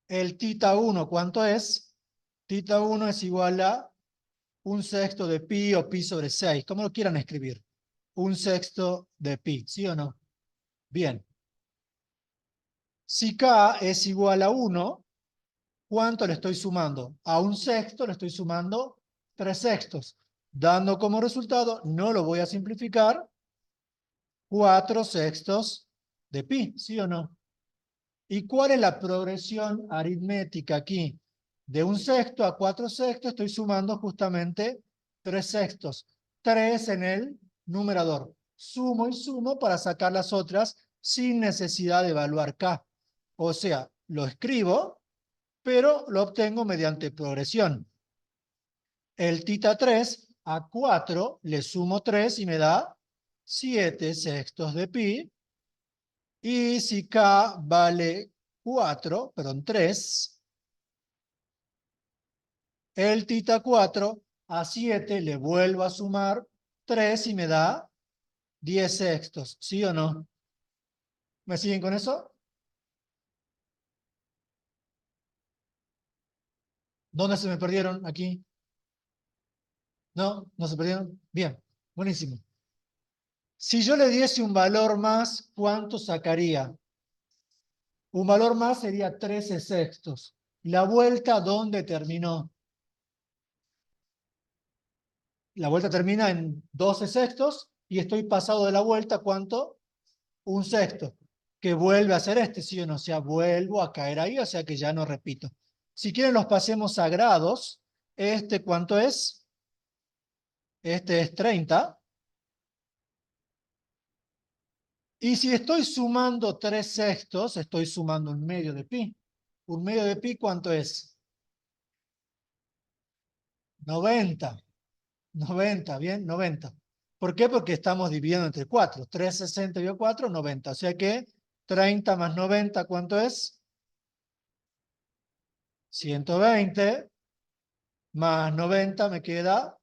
el θ1, ¿cuánto es? θ1 es igual a 1/6 de pi o pi sobre 6, como lo quieran escribir. 1/6 de pi, ¿sí o no? Bien. Si k es igual a 1, ¿cuánto le estoy sumando? A 1/6 le estoy sumando 3/6, dando como resultado, no lo voy a simplificar, 4/6 de pi, ¿sí o no? ¿Y cuál es la progresión aritmética aquí? De 1/6 a 4/6 estoy sumando justamente 3/6. 3 en el numerador. Sumo y sumo para sacar las otras sin necesidad de evaluar k. O sea, lo escribo, pero lo obtengo mediante progresión. El θ3 a 4 le sumo 3 y me da 7/6 de pi. Y si k vale 4, perdón, 3, el θ4 a 7 le vuelvo a sumar 3 y me da 10/6, ¿sí o no? ¿Me siguen con eso? ¿Dónde se me perdieron? ¿Aquí? ¿No? ¿No se perdieron? Bien, buenísimo. Si yo le diese un valor más, ¿cuánto sacaría? Un valor más sería 13/6. La vuelta, ¿dónde terminó? La vuelta termina en 12/6 y estoy pasado de la vuelta, ¿cuánto? 1/6, que vuelve a ser este, ¿sí o no? O sea, vuelvo a caer ahí, o sea que ya no repito. Si quieren los pasemos a grados. Este, ¿cuánto es? Este es 30. Y si estoy sumando 3/6, estoy sumando 1/2 de pi. 1/2 de pi, ¿cuánto es? 90. 90, bien, 90. ¿Por qué? Porque estamos dividiendo entre 4. 3/60 y 4, 90. O sea que 30 más 90, ¿cuánto es? 120 más 90 me queda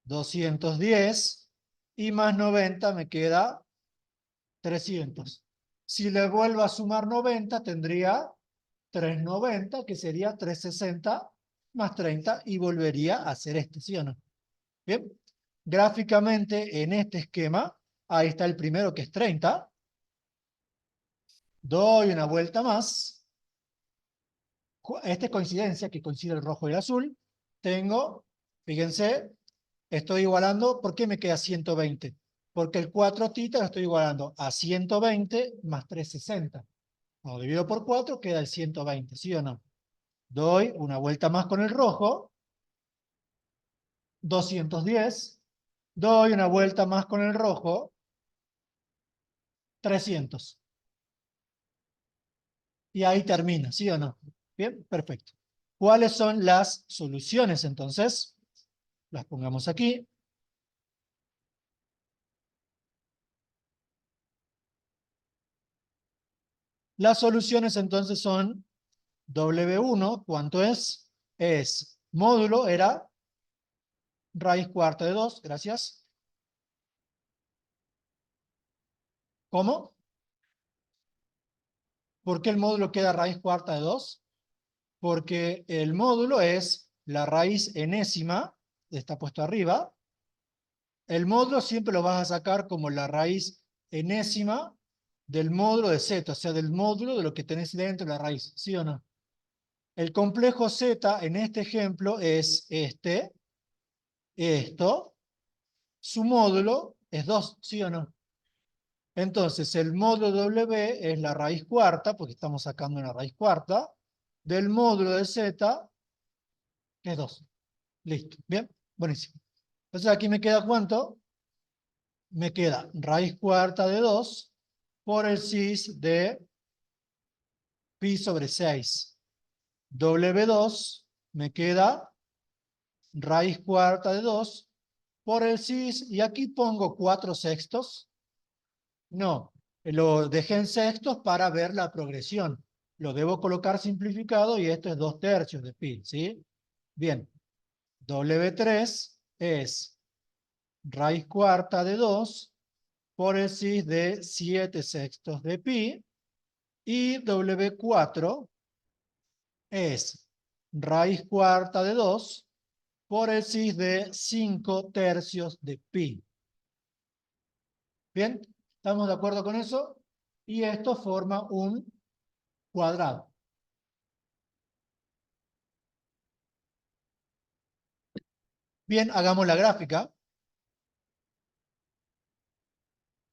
210 y más 90 me queda 300. Si le vuelvo a sumar 90, tendría 390, que sería 360 más 30 y volvería a ser este, ¿sí o no? Bien, gráficamente en este esquema, ahí está el primero que es 30. Doy una vuelta más. Esta es coincidencia, que coincide el rojo y el azul. Tengo, fíjense, estoy igualando, ¿por qué me queda 120? Porque el 4θ lo estoy igualando a 120 más 360. Cuando divido por 4 queda el 120, ¿sí o no? Doy una vuelta más con el rojo, 210. Doy una vuelta más con el rojo, 300. Y ahí termina, ¿sí o no? Bien, perfecto. ¿Cuáles son las soluciones entonces? Las pongamos aquí. Las soluciones entonces son W1, ¿cuánto es? Es módulo, era raíz cuarta de 2, gracias. ¿Cómo? ¿Por qué el módulo queda raíz cuarta de 2? Porque el módulo es la raíz enésima, está puesto arriba. El módulo siempre lo vas a sacar como la raíz enésima del módulo de z, o sea, del módulo de lo que tenés dentro de la raíz, ¿sí o no? El complejo z en este ejemplo es este, esto, su módulo es 2, ¿sí o no? Entonces, el módulo W es la raíz cuarta, porque estamos sacando una raíz cuarta, del módulo de Z, que es 2. Listo, ¿bien? Buenísimo. Entonces, aquí me queda ¿cuánto? Me queda raíz cuarta de 2 por el cis de pi sobre 6. W2 me queda raíz cuarta de 2 por el cis, y aquí pongo 4 sextos. No, lo dejé en sextos para ver la progresión. Lo debo colocar simplificado y esto es 2 tercios de pi, ¿sí? Bien, W3 es raíz cuarta de 2 por el cis de 7 sextos de pi, y W4 es raíz cuarta de 2 por el cis de 5 tercios de pi. ¿Bien? ¿Estamos de acuerdo con eso? Y esto forma un cuadrado. Bien, hagamos la gráfica.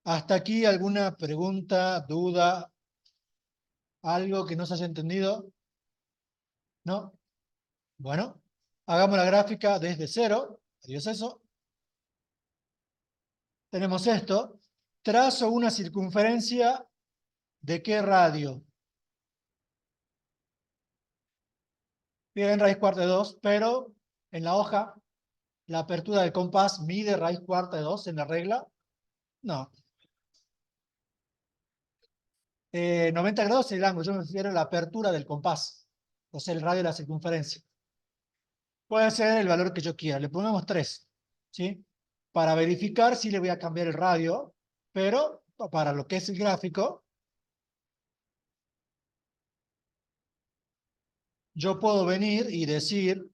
¿Hasta aquí alguna pregunta, duda, algo que no se haya entendido? ¿No? Bueno, hagamos la gráfica desde cero. Adiós eso. Tenemos esto. Trazo una circunferencia ¿de qué radio? Bien, raíz cuarta de 2, pero en la hoja, la apertura del compás mide raíz cuarta de 2 en la regla. No. 90 grados es el ángulo, yo me refiero a la apertura del compás, o sea, el radio de la circunferencia. Puede ser el valor que yo quiera, le ponemos 3, ¿sí? Para verificar si le voy a cambiar el radio, pero para lo que es el gráfico, yo puedo venir y decir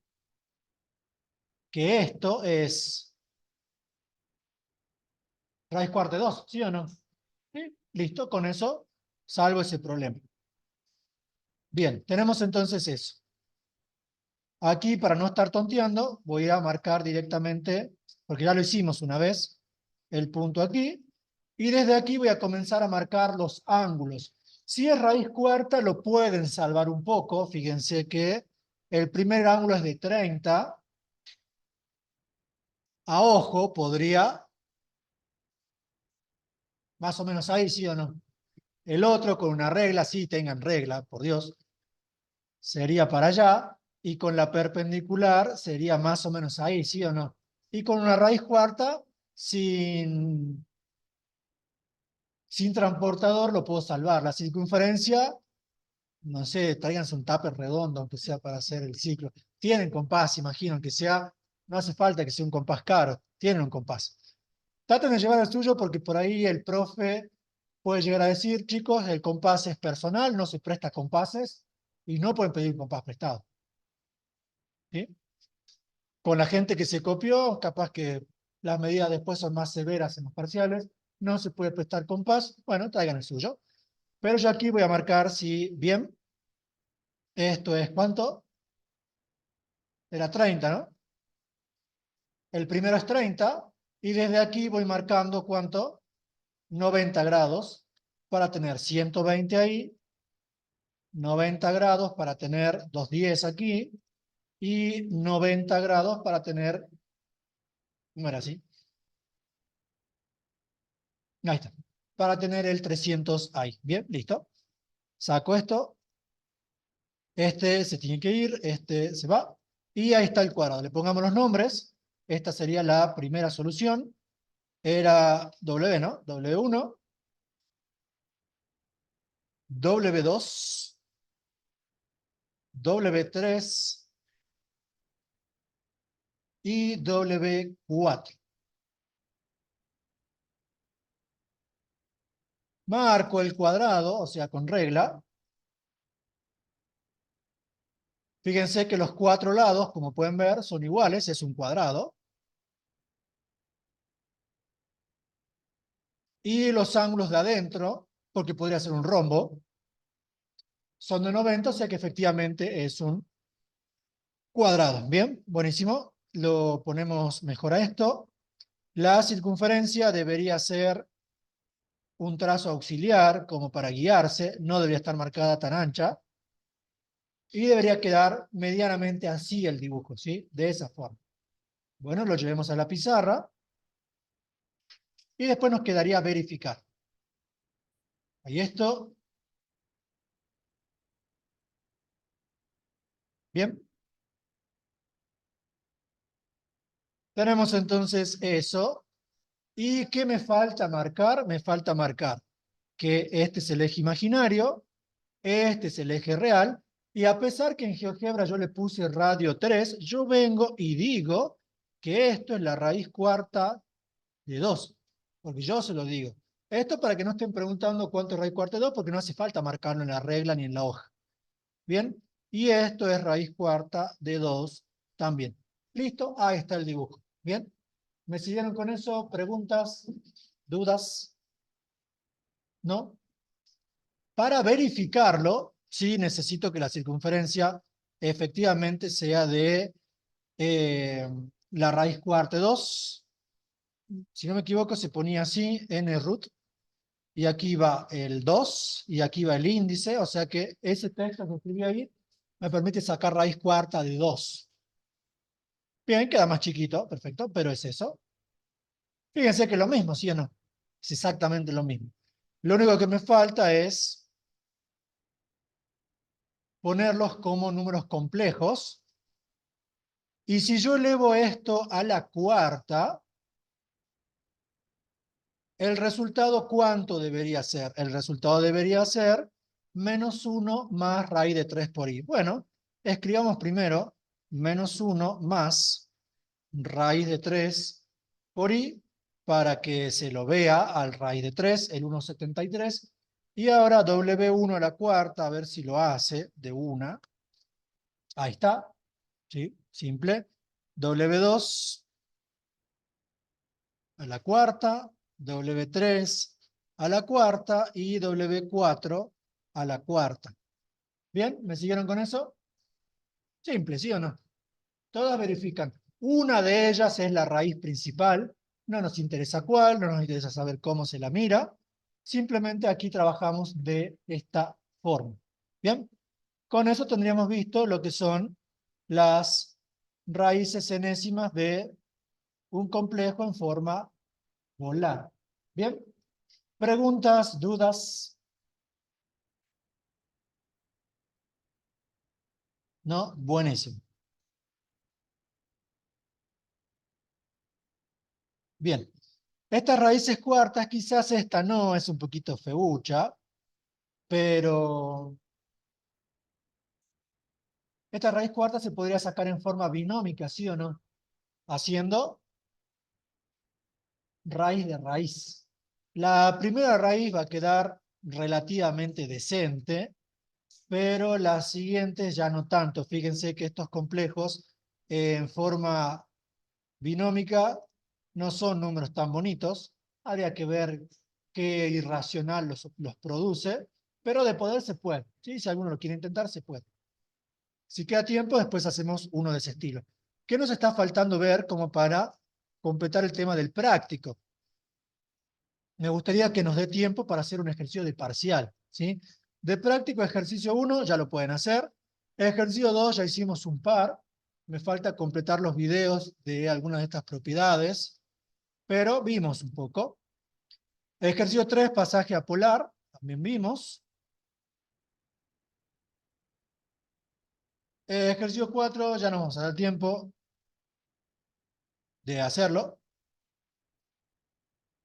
que esto es raíz cuarta de 2, ¿sí o no? ¿Sí? Listo, con eso salvo ese problema. Bien, tenemos entonces eso. Aquí, para no estar tonteando, voy a marcar directamente, porque ya lo hicimos una vez, el punto aquí. Y desde aquí voy a comenzar a marcar los ángulos. Si es raíz cuarta, lo pueden salvar un poco. Fíjense que el primer ángulo es de 30. A ojo podría, más o menos ahí, ¿sí o no? El otro con una regla, sí, tengan regla, por Dios, sería para allá. Y con la perpendicular sería más o menos ahí, ¿sí o no? Y con una raíz cuarta, sin transportador, lo puedo salvar. La circunferencia, no sé, tráiganse un tupper redondo, aunque sea para hacer el ciclo. Tienen compás, imagino, que sea, no hace falta que sea un compás caro, tienen un compás. Traten de llevar el suyo porque por ahí el profe puede llegar a decir, chicos, el compás es personal, no se presta compases y no pueden pedir un compás prestado. ¿Sí? Con la gente que se copió, capaz que las medidas después son más severas en los parciales, no se puede prestar compás, bueno, traigan el suyo. Pero yo aquí voy a marcar si, bien, esto es ¿cuánto? Era 30, ¿no? El primero es 30, y desde aquí voy marcando ¿cuánto? 90 grados, para tener 120 ahí, 90 grados para tener 210 aquí, y 90 grados para tener, ¿no era así? Ahí está, para tener el 300 ahí. Bien, listo. Saco esto, este se tiene que ir, este se va, y ahí está el cuadrado. Le pongamos los nombres. Esta sería la primera solución. Era W, ¿no? W1, W2, W3 y W4. Marco el cuadrado, o sea, con regla. Fíjense que los 4 lados, como pueden ver, son iguales, es un cuadrado. Y los ángulos de adentro, porque podría ser un rombo, son de 90, o sea que efectivamente es un cuadrado. Bien, buenísimo. lo ponemos mejor a esto. La circunferencia debería ser un trazo auxiliar, como para guiarse, no debería estar marcada tan ancha, y debería quedar medianamente así el dibujo, ¿sí? De esa forma. Bueno, lo llevemos a la pizarra, y después nos quedaría verificar. Ahí esto. Bien. Tenemos entonces eso. ¿Y qué me falta marcar? Me falta marcar que este es el eje imaginario, este es el eje real, y a pesar que en GeoGebra yo le puse radio 3, yo vengo y digo que esto es la raíz cuarta de 2, porque yo se lo digo. Esto para que no estén preguntando cuánto es raíz cuarta de 2, porque no hace falta marcarlo en la regla ni en la hoja. ¿Bien? Y esto es raíz cuarta de 2 también. ¿Listo? Ahí está el dibujo. ¿Bien? ¿Me siguieron con eso? ¿Preguntas? ¿Dudas? ¿No? Para verificarlo, sí necesito que la circunferencia efectivamente sea de eh, la raíz cuarta de 2. Si no me equivoco, se ponía así, n root, y aquí va el 2, y aquí va el índice, o sea que ese texto que escribí ahí me permite sacar raíz cuarta de 2. Bien, queda más chiquito, perfecto, pero es eso. Fíjense que es lo mismo, ¿sí o no? Es exactamente lo mismo. Lo único que me falta es ponerlos como números complejos. Y si yo elevo esto a la cuarta, ¿el resultado cuánto debería ser? El resultado debería ser menos 1 más raíz de 3 por i. Bueno, escribamos primero menos 1 más raíz de 3 por i para que se lo vea al raíz de 3, el 1,73. Y ahora W1 a la cuarta, a ver si lo hace de una. Ahí está, ¿sí? Simple. W2 a la cuarta, W3 a la cuarta y W4 a la cuarta. ¿Bien? ¿Me siguieron con eso? Simple, ¿sí o no? Todas verifican. Una de ellas es la raíz principal. No nos interesa cuál, no nos interesa saber cómo se la mira. Simplemente aquí trabajamos de esta forma. ¿Bien? Con eso tendríamos visto lo que son las raíces enésimas de un complejo en forma molar. ¿Bien? ¿Preguntas, dudas? ¿No? Buenísimo. Bien. Estas raíces cuartas, quizás esta no, es un poquito feucha, pero esta raíz cuarta se podría sacar en forma binómica, ¿sí o no? Haciendo raíz de raíz. La primera raíz va a quedar relativamente decente, pero las siguientes ya no tanto. Fíjense que estos complejos en forma binómica no son números tan bonitos. Habría que ver qué irracional los produce, pero de poder se puede. ¿Sí? Si alguno lo quiere intentar, se puede. Si queda tiempo, después hacemos uno de ese estilo. ¿Qué nos está faltando ver como para completar el tema del práctico? Me gustaría que nos dé tiempo para hacer un ejercicio de parcial, ¿sí? De práctico, ejercicio 1 ya lo pueden hacer. Ejercicio 2 ya hicimos un par. Me falta completar los videos de algunas de estas propiedades, pero vimos un poco. Ejercicio 3, pasaje a polar, también vimos. Ejercicio 4, ya no vamos a dar tiempo de hacerlo.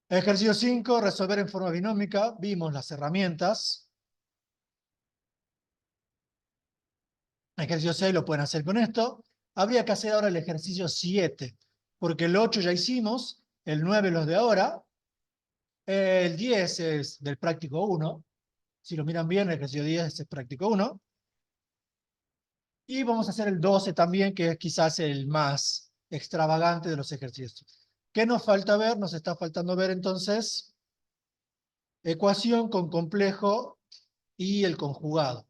Ejercicio 5, resolver en forma binómica. Vimos las herramientas. Ejercicio 6 lo pueden hacer con esto. Habría que hacer ahora el ejercicio 7, porque el 8 ya hicimos, el 9 los de ahora, el 10 es del práctico 1. Si lo miran bien, el ejercicio 10 es práctico 1. Y vamos a hacer el 12 también, que es quizás el más extravagante de los ejercicios. ¿Qué nos falta ver? Nos está faltando ver entonces ecuación con complejo y el conjugado.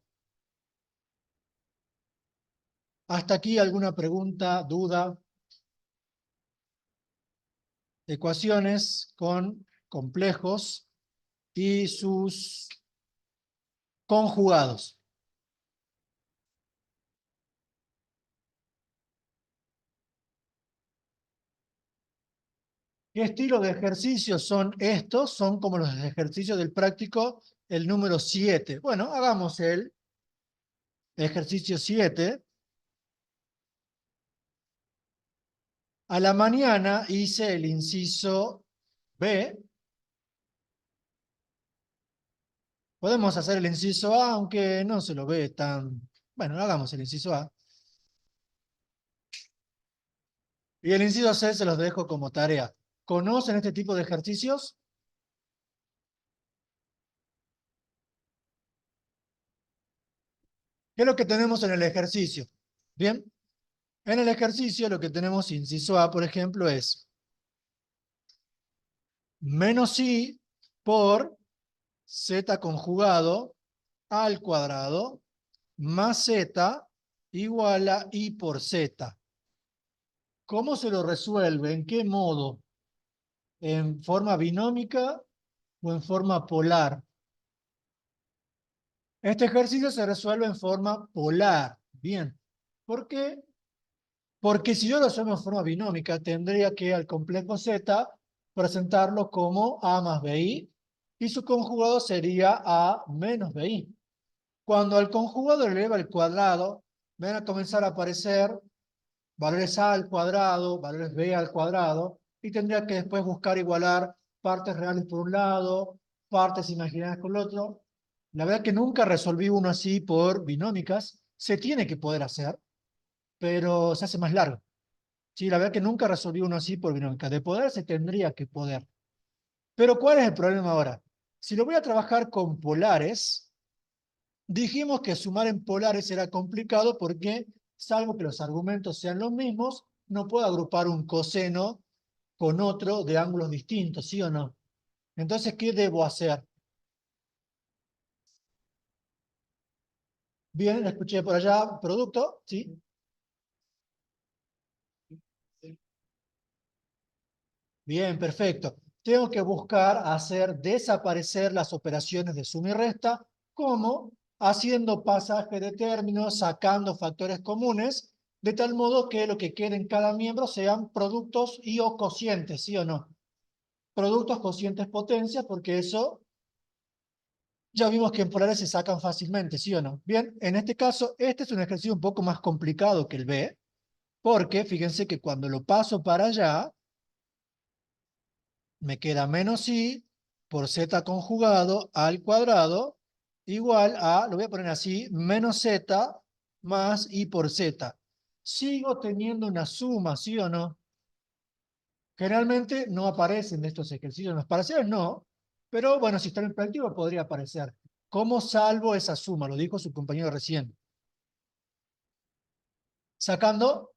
¿Hasta aquí alguna pregunta, duda? ecuaciones con complejos y sus conjugados. ¿Qué estilo de ejercicios son estos? Son como los ejercicios del práctico, el número 7. Bueno, hagamos el ejercicio 7. A la mañana hice el inciso B. Podemos hacer el inciso A, aunque no se lo ve tan... Bueno, hagamos el inciso A. Y el inciso C se los dejo como tarea. ¿Conocen este tipo de ejercicios? ¿Qué es lo que tenemos en el ejercicio? Bien, en el ejercicio lo que tenemos, inciso A, por ejemplo, es menos I por Z conjugado al cuadrado más Z igual a I por Z. ¿Cómo se lo resuelve? ¿En qué modo? ¿En forma binómica o en forma polar? Este ejercicio se resuelve en forma polar. Bien. ¿Por qué? Porque si yo lo resuelvo en forma binómica, tendría que al complejo Z presentarlo como A más BI y su conjugado sería A menos BI. Cuando al conjugado le eleva al cuadrado, van a comenzar a aparecer valores A al cuadrado, valores B al cuadrado, y tendría que después buscar igualar partes reales por un lado, partes imaginarias por el otro. La verdad que nunca resolví uno así por binómicas. Se tiene que poder hacer, pero se hace más largo. Sí, la verdad que nunca resolví uno así por binómica. De poder se tendría que poder. Pero ¿cuál es el problema ahora? Si lo voy a trabajar con polares, dijimos que sumar en polares era complicado porque, salvo que los argumentos sean los mismos, no puedo agrupar un coseno con otro de ángulos distintos, ¿sí o no? Entonces, ¿qué debo hacer? Bien, escuché por allá, producto, ¿sí? Bien, perfecto. Tengo que buscar hacer desaparecer las operaciones de suma y resta, como haciendo pasaje de términos, sacando factores comunes, de tal modo que lo que quede en cada miembro sean productos y o cocientes, ¿sí o no? Productos, cocientes, potencias, porque eso ya vimos que en polares se sacan fácilmente, ¿sí o no? Bien, en este caso, este es un ejercicio un poco más complicado que el B, porque fíjense que cuando lo paso para allá, me queda menos I por Z conjugado al cuadrado igual a, lo voy a poner así, menos Z más I por Z. Sigo teniendo una suma, ¿sí o no? Generalmente no aparecen de estos ejercicios, en los parciales no, pero bueno, si está en el práctico podría aparecer. ¿Cómo salvo esa suma? Lo dijo su compañero recién. Sacando,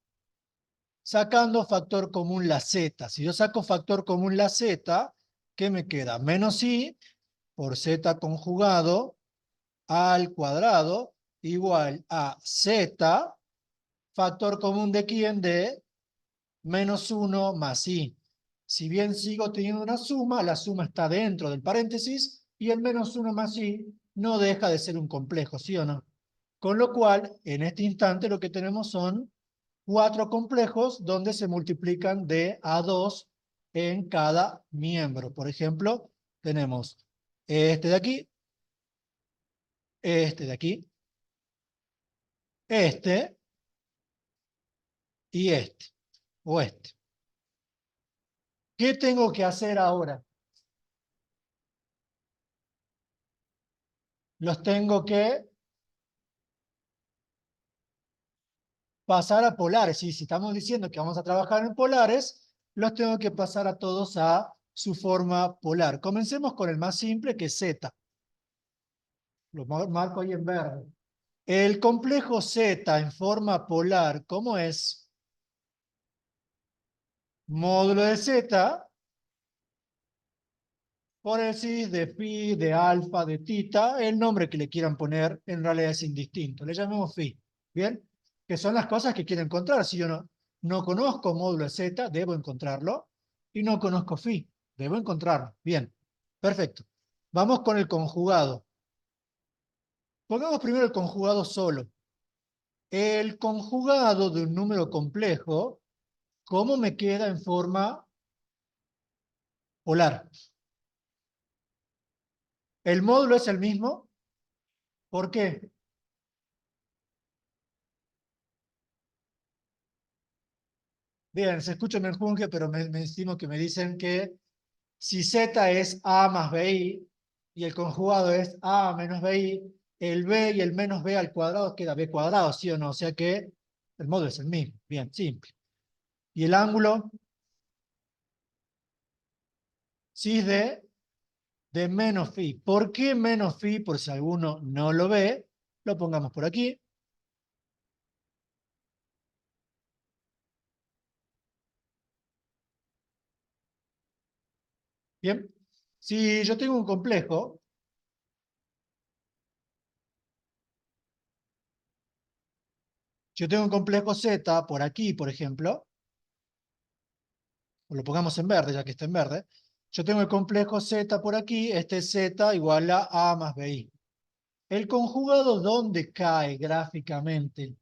sacando factor común la Z. Si yo saco factor común la Z, ¿qué me queda? Menos I por Z conjugado al cuadrado igual a Z, factor común de quién, de menos 1 más I. Si bien sigo teniendo una suma, la suma está dentro del paréntesis y el menos 1 más I no deja de ser un complejo, ¿sí o no? Con lo cual, en este instante lo que tenemos son 4 complejos donde se multiplican de a 2 en cada miembro. Por ejemplo, tenemos este de aquí, este de aquí, este y este, o este. ¿Qué tengo que hacer ahora? Los tengo que pasar a polares. Y si estamos diciendo que vamos a trabajar en polares, los tengo que pasar a todos a su forma polar. Comencemos con el más simple, que es Z. Lo marco ahí en verde. El complejo Z en forma polar, ¿cómo es? Módulo de Z por el cis de phi, de alfa, de tita, el nombre que le quieran poner en realidad es indistinto. Le llamemos phi. ¿Bien? Que son las cosas que quiero encontrar. Si yo no conozco módulo de Z, debo encontrarlo. y no conozco phi. Debo encontrarlo. Bien, perfecto. Vamos con el conjugado. Pongamos primero el conjugado solo. El conjugado de un número complejo, ¿cómo me queda en forma polar? ¿El módulo es el mismo? ¿Por qué? Bien, se escucha en Junge, pero me estimo que me dicen que si z es a más bi y el conjugado es a menos bi, el b y el menos b al cuadrado queda b cuadrado, ¿sí o no? O sea que el módulo es el mismo. Bien, simple. Y el ángulo, cis de menos phi. ¿Por qué menos phi? Por si alguno no lo ve, lo pongamos por aquí. Bien. Si yo tengo un complejo, yo tengo un complejo z por aquí, por ejemplo, o lo pongamos en verde, ya que está en verde. Yo tengo el complejo z por aquí, este es z igual a más bi. ¿El conjugado dónde cae gráficamente?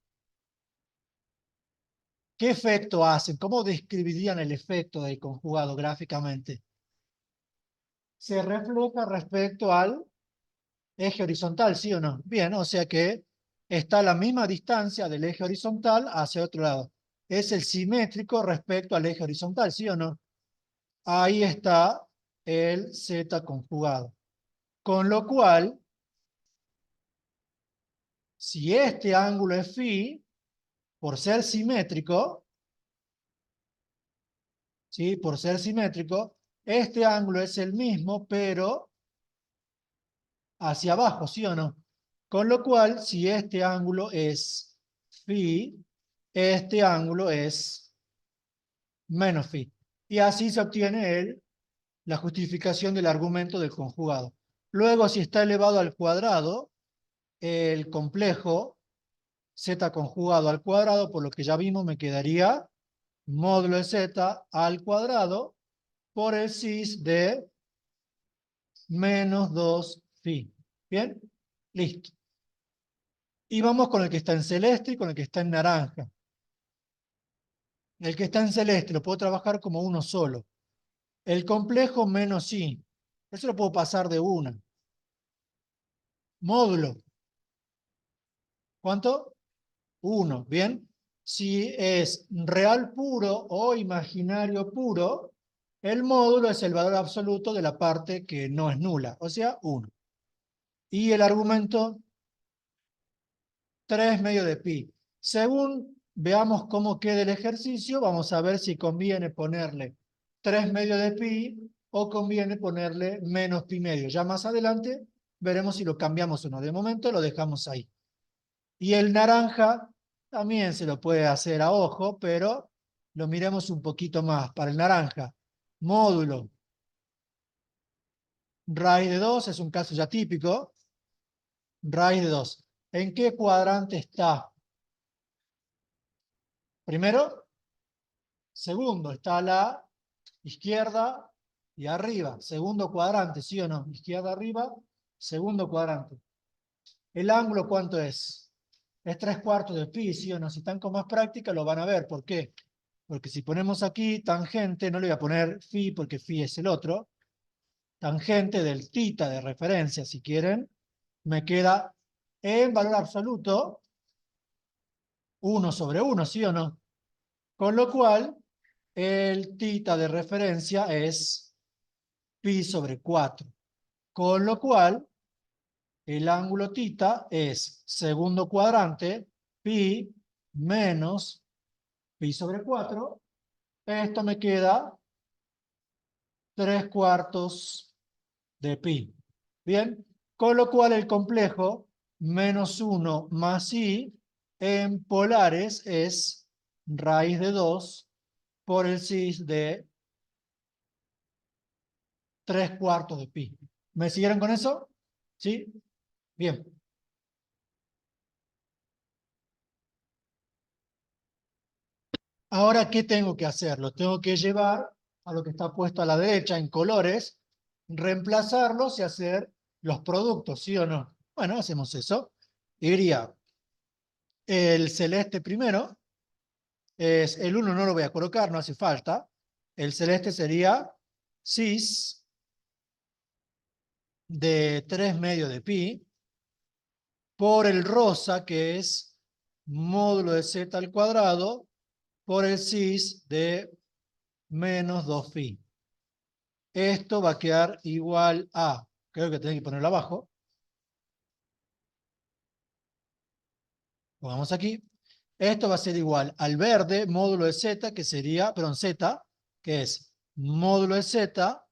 ¿Qué efecto hacen? ¿Cómo describirían el efecto del conjugado gráficamente? Se refleja respecto al eje horizontal, ¿sí o no? Bien, o sea que está a la misma distancia del eje horizontal hacia otro lado. Es el simétrico respecto al eje horizontal, ¿sí o no? Ahí está el z conjugado. Con lo cual, si este ángulo es phi, por ser simétrico, ¿sí? Por ser simétrico, este ángulo es el mismo, pero hacia abajo, ¿sí o no? Con lo cual, si este ángulo es phi, este ángulo es menos phi. Y así se obtiene la justificación del argumento del conjugado. Luego, si está elevado al cuadrado, el complejo z conjugado al cuadrado, por lo que ya vimos, me quedaría módulo de z al cuadrado por el cis de menos 2 phi. ¿Bien? Listo. Y vamos con el que está en celeste y con el que está en naranja. El que está en celeste lo puedo trabajar como uno solo. El complejo menos i. Eso lo puedo pasar de una. Módulo. ¿Cuánto? Uno. Bien. Si es real puro o imaginario puro, el módulo es el valor absoluto de la parte que no es nula, o sea, 1. Y el argumento 3 medio de pi. Según veamos cómo queda el ejercicio, vamos a ver si conviene ponerle 3 medio de pi o conviene ponerle menos pi medio. Ya más adelante veremos si lo cambiamos o no. De momento lo dejamos ahí. Y el naranja también se lo puede hacer a ojo, pero lo miremos un poquito más. Para el naranja, módulo raíz de 2 es un caso ya típico. Raíz de 2. ¿En qué cuadrante está? Primero, segundo, está a la izquierda y arriba. Segundo cuadrante, ¿sí o no? Izquierda arriba, segundo cuadrante. ¿El ángulo cuánto es? Es 3/4 de pi, ¿sí o no? Si están con más práctica lo van a ver. ¿Por qué? Porque si ponemos aquí tangente, no le voy a poner phi porque phi es el otro. Tangente del tita de referencia, si quieren, me queda en valor absoluto 1/1, ¿sí o no? Con lo cual, el tita de referencia es pi/4. Con lo cual, el ángulo tita es segundo cuadrante, pi menos pi/4. Esto me queda 3/4 de pi. Bien, con lo cual el complejo menos 1 más i en polares es raíz de 2 por el cis de 3/4 de pi. ¿Me siguieron con eso? ¿Sí? Bien. Ahora, ¿qué tengo que hacer? Lo tengo que llevar a lo que está puesto a la derecha en colores, reemplazarlos y hacer los productos, ¿sí o no? Bueno, hacemos eso. Iría el celeste primero, el 1 no lo voy a colocar, no hace falta. El celeste sería cis de 3 medios de pi por el rosa, que es módulo de z al cuadrado, por el cis de menos 2 phi. Esto va a quedar igual a, creo que tengo que ponerlo abajo, pongamos aquí, esto va a ser igual al verde módulo de z, que sería, perdón, z, que es módulo de z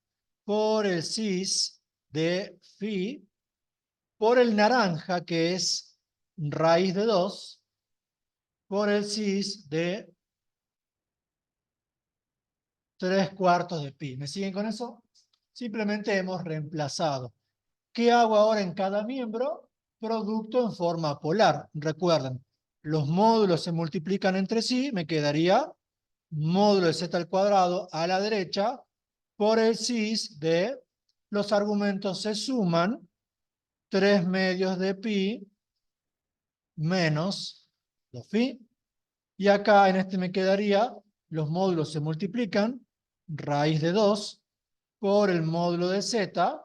por el cis de phi, por el naranja, que es raíz de 2, por el cis de 3 cuartos de pi. ¿Me siguen con eso? Simplemente hemos reemplazado. ¿Qué hago ahora en cada miembro? Producto en forma polar. Recuerden, los módulos se multiplican entre sí, me quedaría módulo de z al cuadrado a la derecha por el cis de los argumentos se suman 3 medios de pi menos 2 phi. Y acá en este me quedaría, los módulos se multiplican, raíz de 2 por el módulo de z,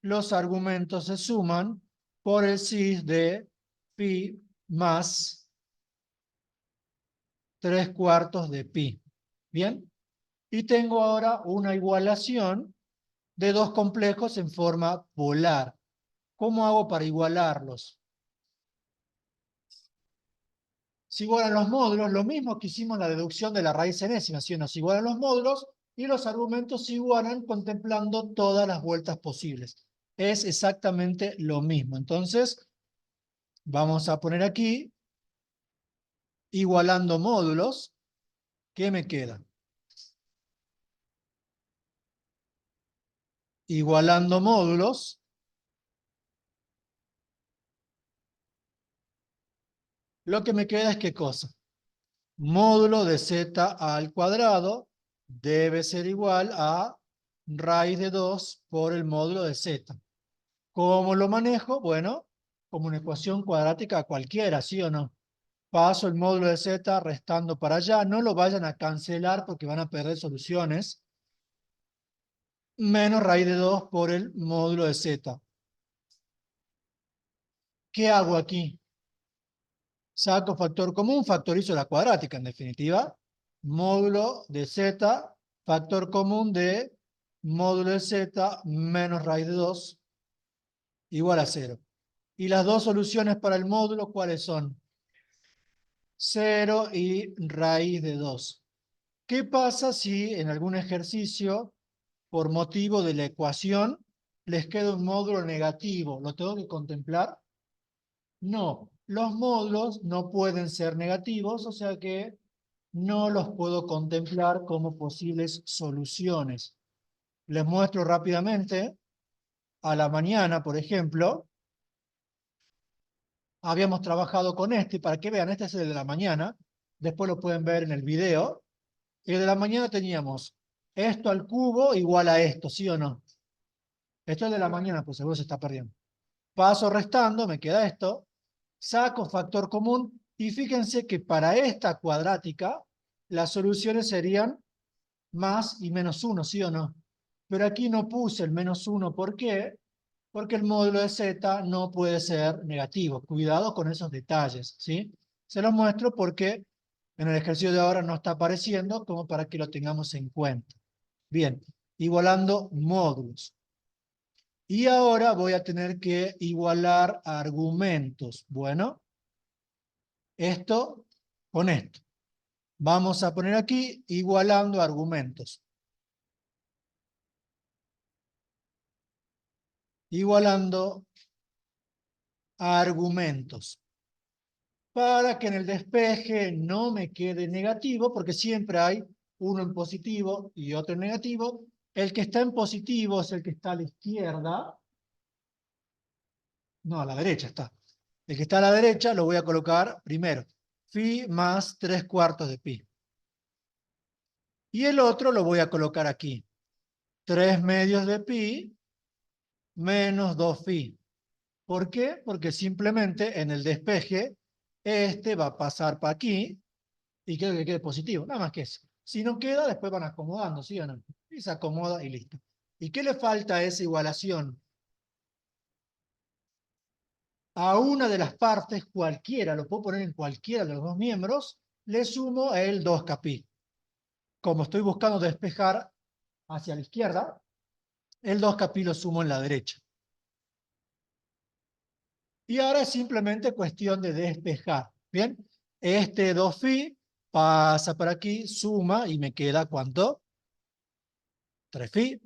los argumentos se suman por el cis de pi más 3 cuartos de pi. ¿Bien? Y tengo ahora una igualación de dos complejos en forma polar. ¿Cómo hago para igualarlos? Se igualan los módulos, lo mismo que hicimos en la deducción de la raíz enésima, ¿sí o no? Se igualan los módulos y los argumentos se igualan contemplando todas las vueltas posibles. Es exactamente lo mismo. Entonces, vamos a poner aquí, igualando módulos, ¿qué me queda? Igualando módulos, lo que me queda es ¿qué cosa? Módulo de z al cuadrado debe ser igual a raíz de 2 por el módulo de z. ¿Cómo lo manejo? Bueno, como una ecuación cuadrática cualquiera, ¿sí o no? Paso el módulo de z restando para allá. No lo vayan a cancelar porque van a perder soluciones. Menos raíz de 2 por el módulo de z. ¿Qué hago aquí? Saco factor común, factorizo la cuadrática en definitiva. Módulo de z, factor común de módulo de z menos raíz de 2 igual a 0. Y las dos soluciones para el módulo, ¿cuáles son? 0 y raíz de 2. ¿Qué pasa si en algún ejercicio, por motivo de la ecuación, les queda un módulo negativo? ¿Lo tengo que contemplar? No, los módulos no pueden ser negativos, o sea que no los puedo contemplar como posibles soluciones. Les muestro rápidamente. A la mañana, por ejemplo, habíamos trabajado con este, para que vean, este es el de la mañana, después lo pueden ver en el video. El de la mañana teníamos esto al cubo igual a esto, ¿sí o no? Esto es de la mañana, pues seguro se está perdiendo. Paso restando, me queda esto, saco factor común y fíjense que para esta cuadrática las soluciones serían más y menos 1, ¿sí o no? Pero aquí no puse el menos 1, ¿por qué? Porque el módulo de z no puede ser negativo. Cuidado con esos detalles, ¿sí? Se los muestro porque en el ejercicio de ahora no está apareciendo, como para que lo tengamos en cuenta. Bien, igualando módulos. Y ahora voy a tener que igualar argumentos. Bueno, esto con esto. Vamos a poner aquí igualando argumentos. Igualando argumentos. Para que en el despeje no me quede negativo, porque siempre hay uno en positivo y otro en negativo. El que está en positivo es el que está a la izquierda. No, a la derecha está. El que está a la derecha lo voy a colocar primero. Phi más 3 cuartos de pi. Y el otro lo voy a colocar aquí. 3 medios de pi menos 2 phi. ¿Por qué? Porque simplemente en el despeje, este va a pasar para aquí y quiero que quede positivo, nada más que eso. Si no queda, después van acomodando, ¿sí o no? Y se acomoda y listo. ¿Y qué le falta a esa igualación? A una de las partes, cualquiera, lo puedo poner en cualquiera de los dos miembros, le sumo el 2kπ. Como estoy buscando despejar hacia la izquierda, el 2kπ lo sumo en la derecha. Y ahora es simplemente cuestión de despejar. ¿Bien? Este 2phi pasa por aquí, suma y me queda ¿cuánto? 3phi.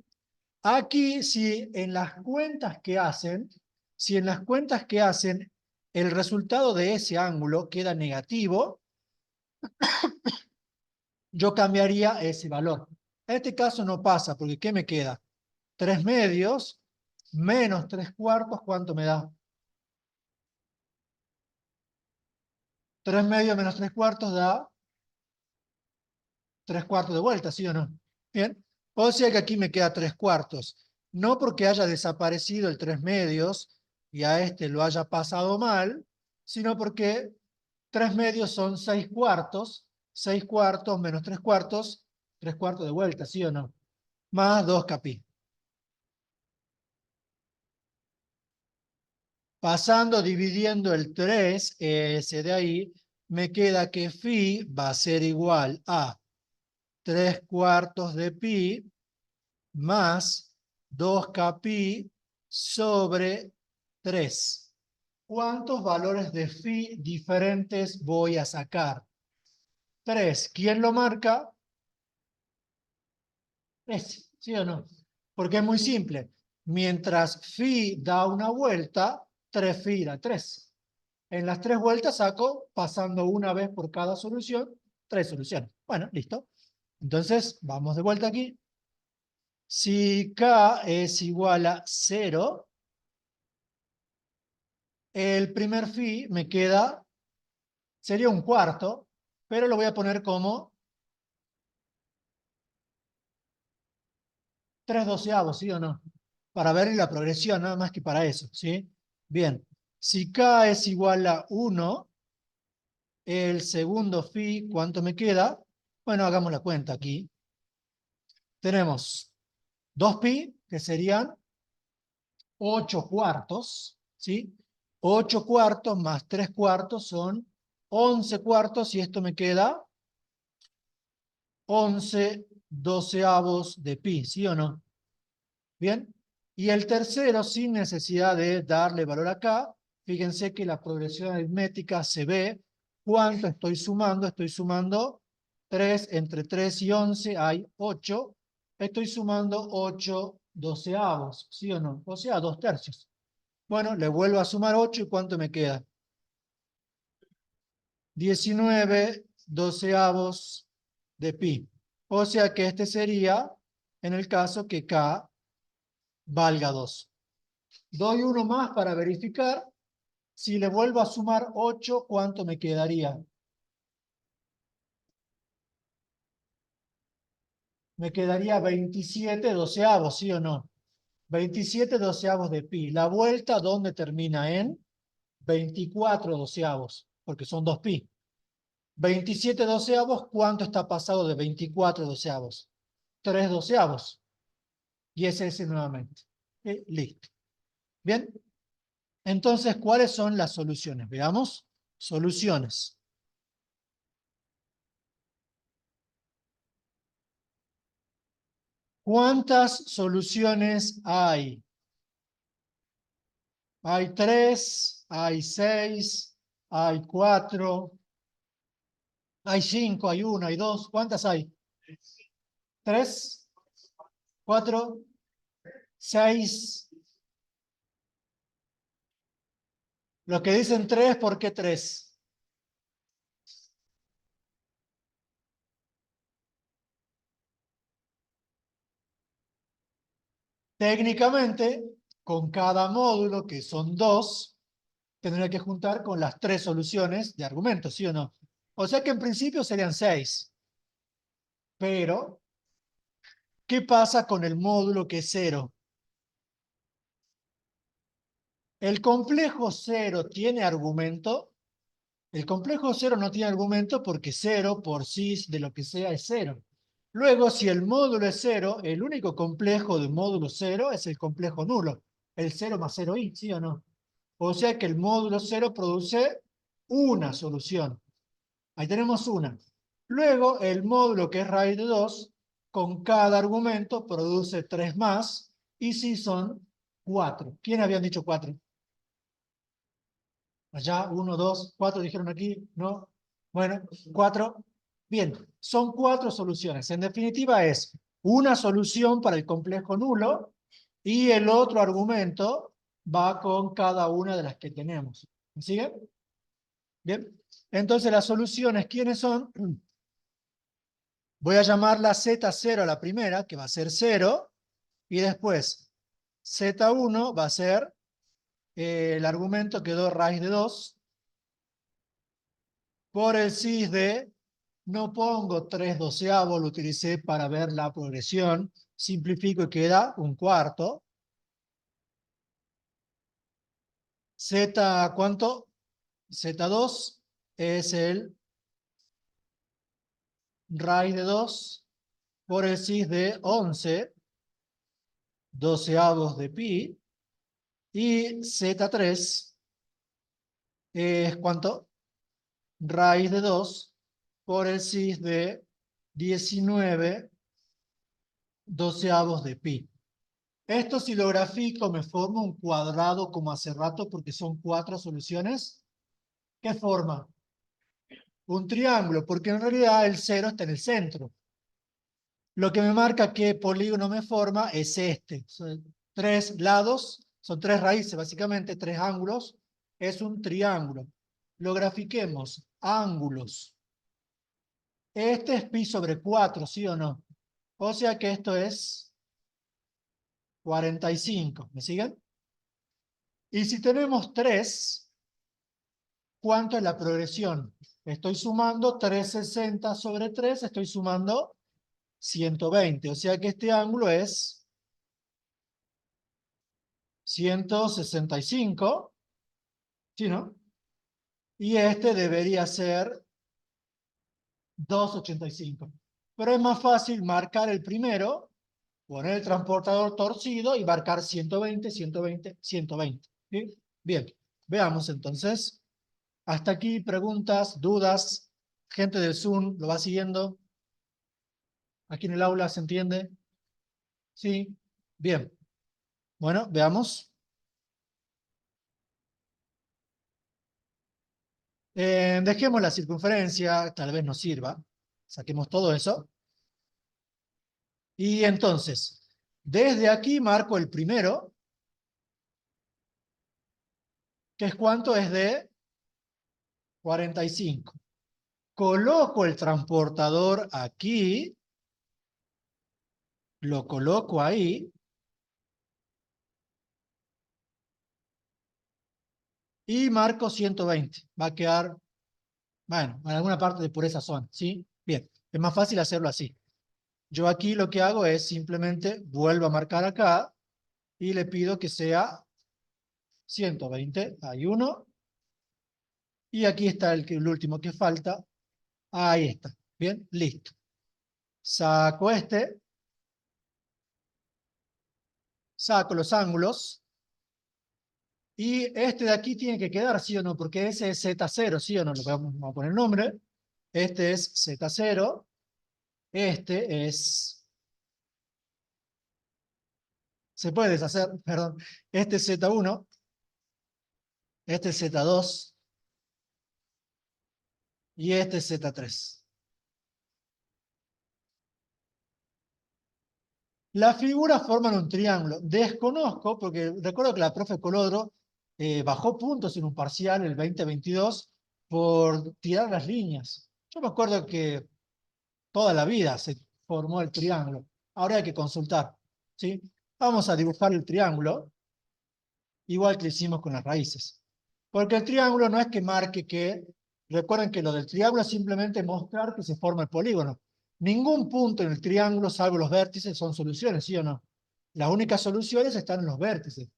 Aquí, si en las cuentas que hacen el resultado de ese ángulo queda negativo, yo cambiaría ese valor. En este caso no pasa, porque ¿qué me queda? 3 medios menos 3 cuartos, ¿cuánto me da? 3 medios menos 3 cuartos da 3 cuartos de vuelta, ¿sí o no? Bien. O sea que aquí me queda 3 cuartos. No porque haya desaparecido el 3 medios y a este lo haya pasado mal, sino porque 3 medios son 6 cuartos. 6 cuartos menos 3 cuartos de vuelta, ¿sí o no? Más 2kπ. Pasando, dividiendo el 3, ese de ahí, me queda que phi va a ser igual a 3 cuartos de pi más 2kπ sobre 3. ¿Cuántos valores de phi diferentes voy a sacar? 3. ¿Quién lo marca? Ese, ¿sí o no? Porque es muy simple. Mientras phi da una vuelta, 3 phi da 3. En las 3 vueltas saco, pasando una vez por cada solución, 3 soluciones. Bueno, listo. Entonces, vamos de vuelta aquí. Si K es igual a 0, el primer phi me queda, sería un cuarto, pero lo voy a poner como 3 doceavos, ¿sí o no? Para ver la progresión, nada más que para eso, ¿sí? Bien, si K es igual a 1, el segundo phi, ¿cuánto me queda? Bueno, hagamos la cuenta aquí. Tenemos 2pi, que serían 8 cuartos, ¿sí? 8 cuartos más 3 cuartos son 11 cuartos y esto me queda 11 doceavos de pi, ¿sí o no? Bien. Y el tercero, sin necesidad de darle valor acá, fíjense que la progresión aritmética se ve. ¿Cuánto estoy sumando 3 entre 3 y 11 hay 8. Estoy sumando 8 doceavos, ¿sí o no? O sea, 2 tercios. Bueno, le vuelvo a sumar 8 y ¿cuánto me queda? 19 doceavos de pi. O sea que este sería en el caso que K valga 2. Doy uno más para verificar. Si le vuelvo a sumar 8, ¿cuánto me quedaría? Me quedaría 27 doceavos, ¿sí o no? 27 doceavos de pi. La vuelta, ¿dónde termina? En 24 doceavos, porque son 2 pi. 27 doceavos, ¿cuánto está pasado de 24 doceavos? 3 doceavos. Y es ese nuevamente. Listo. Bien. Entonces, ¿cuáles son las soluciones? Veamos. Soluciones. ¿Cuántas soluciones hay? Hay 3, hay 6, hay 4, hay 5, hay 1, hay 2. ¿Cuántas hay? 3, 4, 6. Los que dicen 3, ¿por qué 3? Técnicamente, con cada módulo, que son 2, tendría que juntar con las 3 soluciones de argumentos, ¿sí o no? O sea que en principio serían 6. Pero, ¿qué pasa con el módulo que es 0? ¿El complejo 0 tiene argumento? El complejo 0 no tiene argumento porque 0 por sí de lo que sea es 0. Luego, si el módulo es 0, el único complejo de un módulo 0 es el complejo nulo. El 0 más 0i, ¿sí o no? O sea que el módulo 0 produce una solución. Ahí tenemos una. Luego, el módulo que es raíz de 2, con cada argumento produce 3 más, y si son 4. ¿Quién habían dicho 4? Allá, 1, 2, 4 dijeron aquí, ¿no? Bueno, 4. Bien, son 4 soluciones. En definitiva es una solución para el complejo nulo y el otro argumento va con cada una de las que tenemos. ¿Me sigue? Bien. Entonces las soluciones, ¿quiénes son? Voy a llamarla Z0 a la primera, que va a ser 0, y después Z1 va a ser el argumento quedó raíz de 2, por el cis de, no pongo 3/12, lo utilicé para ver la progresión, simplifico y queda un cuarto. Z, ¿cuánto? Z2 es el raíz de 2 por el cis de 11/12 de pi, y Z3 es ¿cuánto? Raíz de 2 por el cis de 19/12 de pi. Esto si lo grafico me forma un cuadrado como hace rato porque son 4 soluciones. ¿Qué forma? Un triángulo, porque en realidad el 0 está en el centro. Lo que me marca qué polígono me forma es este. Son 3 lados, son 3 raíces básicamente, 3 ángulos. Es un triángulo. Lo grafiquemos. Ángulos. Este es pi sobre 4, ¿sí o no? O sea que esto es 45. ¿Me siguen? Y si tenemos 3, ¿cuánto es la progresión? Estoy sumando 360 sobre 3, estoy sumando 120. O sea que este ángulo es 165, ¿sí, no? Y este debería ser 285. Pero es más fácil marcar el primero, poner el transportador torcido y marcar 120, 120, 120. ¿Sí? Bien, veamos entonces. Hasta aquí, preguntas, dudas. Gente del Zoom, ¿lo va siguiendo? ¿Aquí en el aula se entiende? Sí. Bien. Bueno, veamos. Dejemos la circunferencia, tal vez nos sirva. Saquemos todo eso. Y entonces, desde aquí marco el primero, que es cuánto, es de 45. Coloco el transportador aquí, lo coloco ahí, y marco 120. Va a quedar, bueno, en alguna parte de por esa zona, ¿sí? Bien, es más fácil hacerlo así. Yo aquí lo que hago es simplemente vuelvo a marcar acá y le pido que sea 120. Hay uno. Y aquí está el último que falta. Ahí está. Bien, listo. Saco este. Saco los ángulos. Y este de aquí tiene que quedar, ¿sí o no? Porque ese es Z0, ¿sí o no? Vamos a poner el nombre. Este es Z0. Este es... Se puede deshacer, perdón. Este es Z1. Este es Z2. Y este es Z3. Las figuras forman un triángulo. Desconozco, porque recuerdo que la profe Colodro bajó puntos en un parcial el 2022 por tirar las líneas. Yo me acuerdo que toda la vida se formó el triángulo. Ahora hay que consultar, ¿sí? Vamos a dibujar el triángulo, igual que lo hicimos con las raíces. Porque el triángulo no es que marque que... Recuerden que lo del triángulo es simplemente mostrar que se forma el polígono. Ningún punto en el triángulo, salvo los vértices, son soluciones, ¿sí o no? Las únicas soluciones están en los vértices.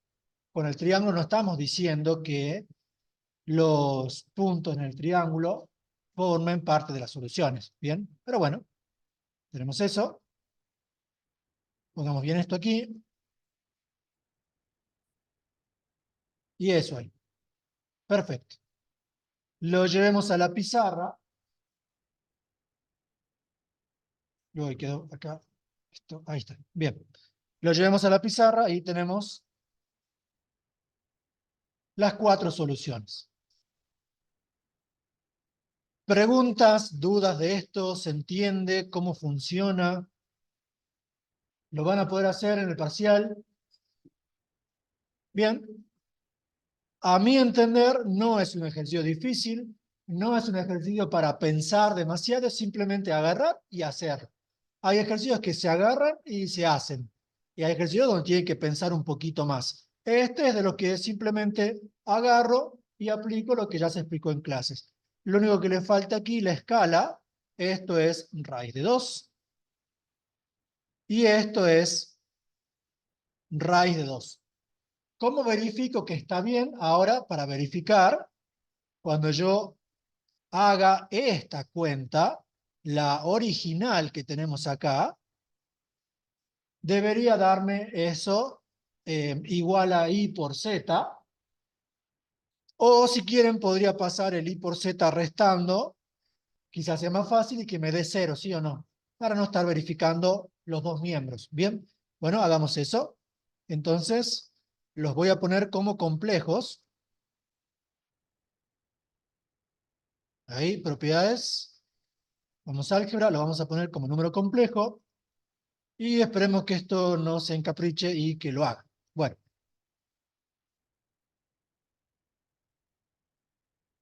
Con el triángulo no estamos diciendo que los puntos en el triángulo formen parte de las soluciones, ¿bien? Pero bueno, tenemos eso. Pongamos bien esto aquí. Y eso ahí. Perfecto. Lo llevemos a la pizarra. Luego quedó acá. Esto, ahí está. Bien. Lo llevemos a la pizarra y tenemos las 4 soluciones. ¿Preguntas, dudas de esto? ¿Se entiende cómo funciona? ¿Lo van a poder hacer en el parcial? Bien. A mi entender, no es un ejercicio difícil, no es un ejercicio para pensar demasiado, es simplemente agarrar y hacer. Hay ejercicios que se agarran y se hacen, y hay ejercicios donde tienen que pensar un poquito más. Este es de los que simplemente agarro y aplico lo que ya se explicó en clases. Lo único que le falta aquí, la escala, esto es raíz de 2, y esto es raíz de 2. ¿Cómo verifico que está bien? Ahora, para verificar, cuando yo haga esta cuenta, la original que tenemos acá, debería darme eso igual a i por z, o si quieren podría pasar el i por z restando, quizás sea más fácil y que me dé 0, ¿sí o no? Para no estar verificando los dos miembros. Bien, bueno, hagamos eso. Entonces, los voy a poner como complejos. Ahí, propiedades. Vamos a álgebra, lo vamos a poner como número complejo. Y esperemos que esto no se encapriche y que lo haga. Bueno,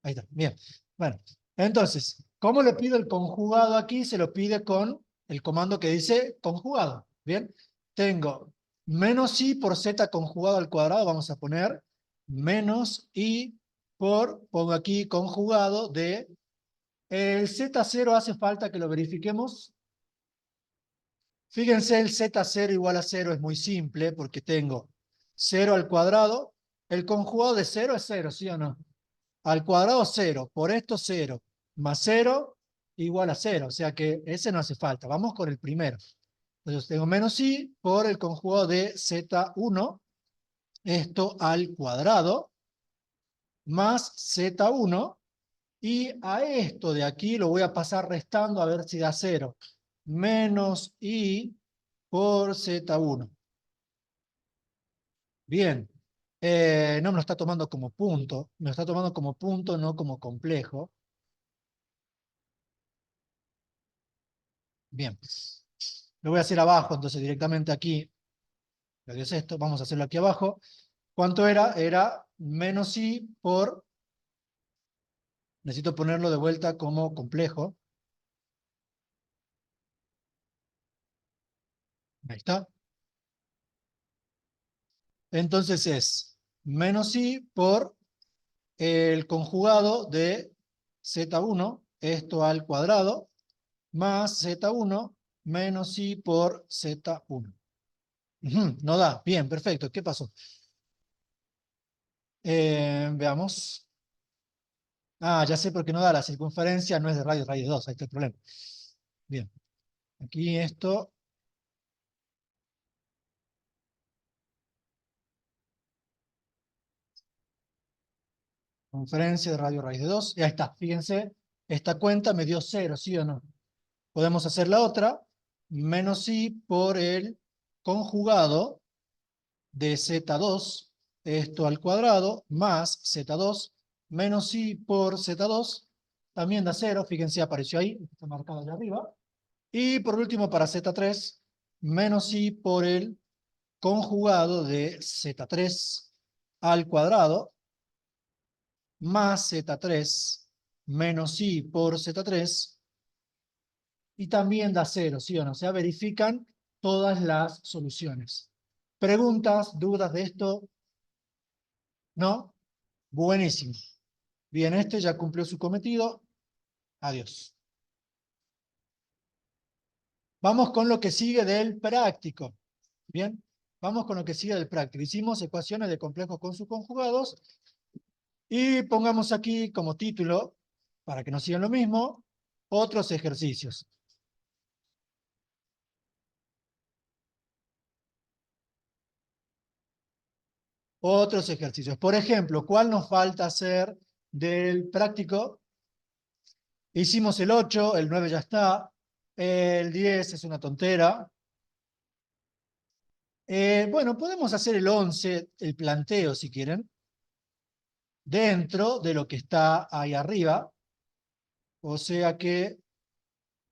ahí está, bien. Bueno, entonces, ¿cómo le pido el conjugado aquí? Se lo pide con el comando que dice conjugado. Bien, tengo menos i por z conjugado al cuadrado, vamos a poner menos i por, pongo aquí conjugado de, el z0 hace falta que lo verifiquemos. Fíjense, el z0 igual a 0 es muy simple porque tengo 0 al cuadrado. El conjugado de 0 es 0, ¿sí o no? Al cuadrado 0, por esto 0, más 0 igual a 0. O sea que ese no hace falta. Vamos con el primero. Entonces tengo menos i por el conjugado de z1, esto al cuadrado, más z1. Y a esto de aquí lo voy a pasar restando a ver si da 0. Menos i por z1. Bien. No me lo está tomando como punto. Me lo está tomando como punto, no como complejo. Bien. Lo voy a hacer abajo, entonces directamente aquí. Lo que es esto, vamos a hacerlo aquí abajo. ¿Cuánto era? Era menos i por... Necesito ponerlo de vuelta como complejo. Ahí está. Entonces es menos i por el conjugado de z1, esto al cuadrado, más z1 menos i por z1. No da. Bien, perfecto. ¿Qué pasó? Veamos. Ah, ya sé por qué no da. La circunferencia no es de radio, radio 2. Ahí está el problema. Bien. Aquí esto. Conferencia de radio raíz de 2. Y ahí está. Fíjense. Esta cuenta me dio 0, ¿sí o no? Podemos hacer la otra. Menos i por el conjugado de z2, esto al cuadrado, más z2, menos i por z2, también da 0, fíjense, apareció ahí, está marcado allá arriba. Y por último, para z3, menos i por el conjugado de z3 al cuadrado, más z3, menos i por z3, y también da 0, ¿sí o no? O sea, verifican todas las soluciones. ¿Preguntas, dudas de esto? ¿No? Buenísimo. Bien, este ya cumplió su cometido. Adiós. Vamos con lo que sigue del práctico. Bien, vamos con lo que sigue del práctico. Hicimos ecuaciones de complejos con sus conjugados y pongamos aquí como título, para que nos sigan lo mismo, otros ejercicios. Otros ejercicios. Por ejemplo, ¿cuál nos falta hacer del práctico? Hicimos el 8, el 9 ya está, el 10 es una tontera. Bueno, podemos hacer el 11, el planteo si quieren, dentro de lo que está ahí arriba, o sea que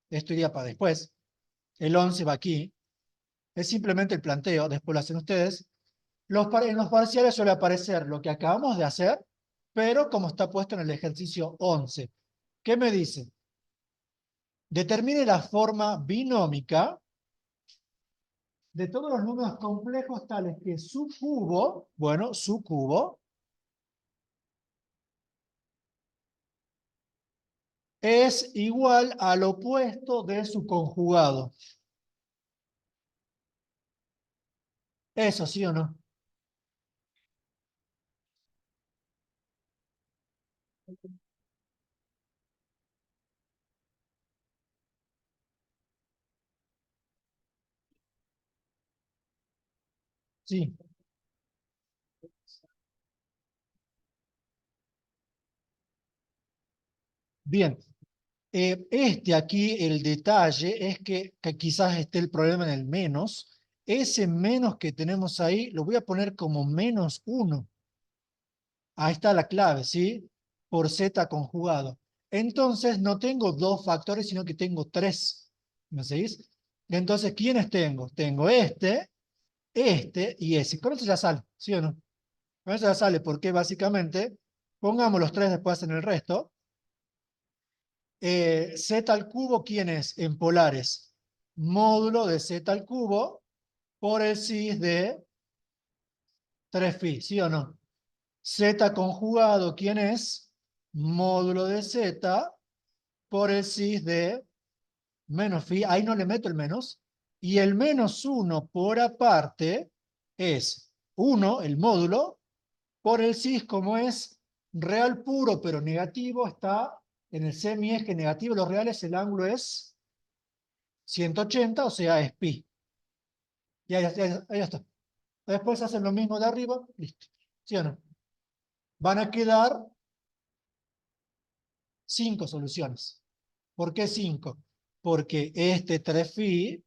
esto iría para después. El 11 va aquí, es simplemente el planteo, después lo hacen ustedes. En los parciales suele aparecer lo que acabamos de hacer, pero como está puesto en el ejercicio 11. ¿Qué me dice? Determine la forma binómica de todos los números complejos tales que su cubo, bueno, su cubo, es igual al opuesto de su conjugado. ¿Eso sí o no? Sí. Bien. Este aquí, el detalle es que quizás esté el problema en el menos. Ese menos que tenemos ahí, lo voy a poner como -1. Ahí está la clave, ¿sí? Por z conjugado. Entonces no tengo dos factores, sino que tengo tres. ¿Me seguís? Entonces, ¿quiénes tengo? Tengo este y ese. Con eso ya sale, ¿sí o no? Con eso ya sale porque básicamente, pongamos los tres después en el resto. Z al cubo, ¿quién es? En polares. Módulo de z al cubo por el cis de 3π, ¿sí o no? Z conjugado, ¿quién es? Módulo de z por el cis de menos phi. Ahí no le meto el menos. Y el -1 por aparte es 1, el módulo, por el cis, como es real puro pero negativo, está en el semieje negativo. Los reales, el ángulo es 180, o sea, es pi. Y ahí ya está. Después hacen lo mismo de arriba, listo. ¿Sí o no? Van a quedar 5 soluciones. ¿Por qué 5? Porque este 3π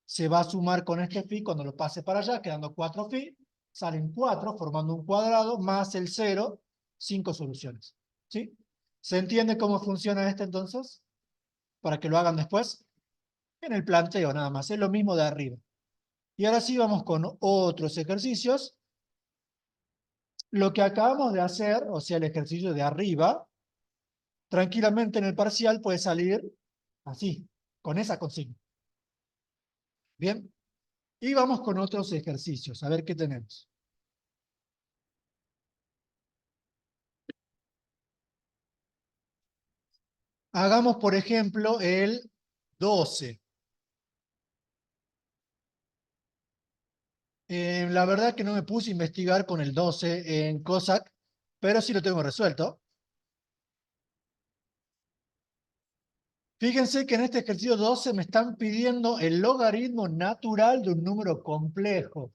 se va a sumar con este phi cuando lo pase para allá, quedando 4π. Salen 4, formando un cuadrado, más el 0, 5 soluciones. ¿Sí? ¿Se entiende cómo funciona este entonces? Para que lo hagan después. En el planteo nada más, es lo mismo de arriba. Y ahora sí vamos con otros ejercicios. Lo que acabamos de hacer, o sea, el ejercicio de arriba, tranquilamente en el parcial puede salir así, con esa consigna. Bien, y vamos con otros ejercicios, a ver qué tenemos. Hagamos, por ejemplo, el 12. La verdad que no me puse a investigar con el 12 en COSAC, pero sí lo tengo resuelto. Fíjense que en este ejercicio 12 me están pidiendo el logaritmo natural de un número complejo.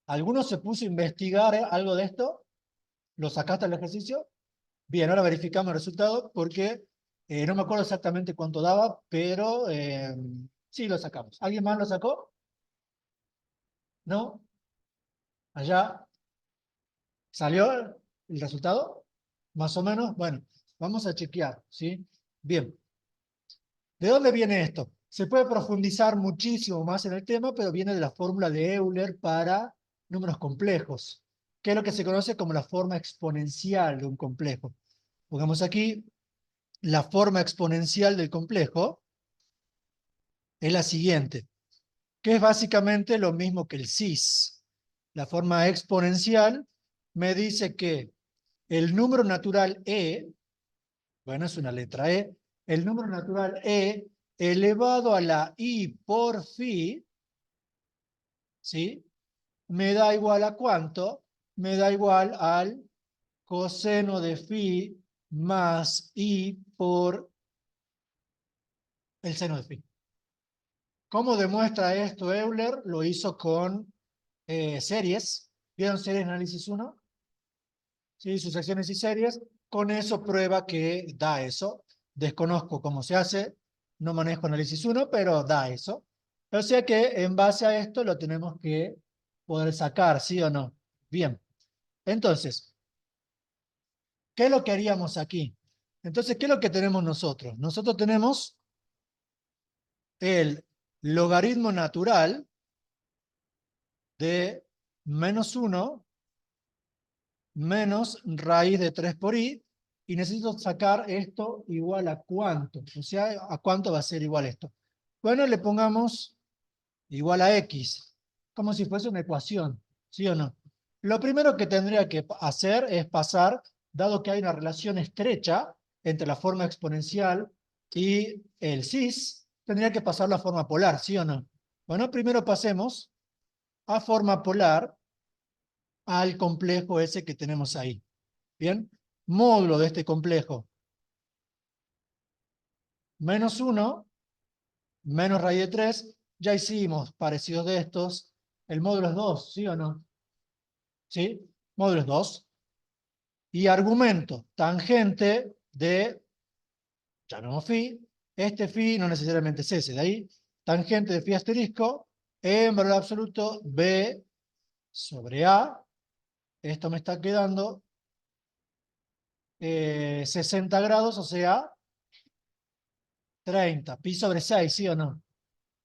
¿Alguno se puso a investigar algo de esto? ¿Lo sacaste al ejercicio? Bien, ahora verificamos el resultado porque no me acuerdo exactamente cuánto daba, pero sí lo sacamos. ¿Alguien más lo sacó? ¿No? ¿Allá salió el resultado? Más o menos. Bueno, vamos a chequear, ¿sí? Bien. ¿De dónde viene esto? Se puede profundizar muchísimo más en el tema, pero viene de la fórmula de Euler para números complejos, que es lo que se conoce como la forma exponencial de un complejo. Pongamos aquí la forma exponencial del complejo, es la siguiente, que es básicamente lo mismo que el cis. La forma exponencial me dice que el número natural e, bueno, es una letra e, el número natural e elevado a la I por phi, ¿sí? Me da igual a ¿cuánto? Me da igual al coseno de phi más I por el seno de phi. ¿Cómo demuestra esto Euler? Lo hizo con series. ¿Vieron series de análisis 1? ¿Sí? Sucesiones y series. Con eso prueba que da eso. Desconozco cómo se hace. No manejo análisis 1, pero da eso. O sea que en base a esto lo tenemos que poder sacar, ¿sí o no? Bien. Entonces, ¿qué es lo que haríamos aquí? Entonces, ¿qué es lo que tenemos nosotros? Nosotros tenemos el logaritmo natural de -1 menos raíz de 3 por i, y necesito sacar esto igual a cuánto. O sea, ¿a cuánto va a ser igual esto? Bueno, le pongamos igual a x, como si fuese una ecuación, ¿sí o no? Lo primero que tendría que hacer es pasar, dado que hay una relación estrecha entre la forma exponencial y el cis, tendría que pasar la forma polar, ¿sí o no? Bueno, primero pasemos a forma polar al complejo ese que tenemos ahí. ¿Bien? Módulo de este complejo. -1 menos raíz de 3. Ya hicimos parecidos de estos. El módulo es 2, ¿sí o no? ¿Sí? Módulo es 2. Y argumento tangente de, llamemos phi. Este phi no necesariamente es ese. De ahí, tangente de phi asterisco en valor absoluto b sobre a. Esto me está quedando 60 grados, o sea, 30. Pi sobre 6, ¿sí o no?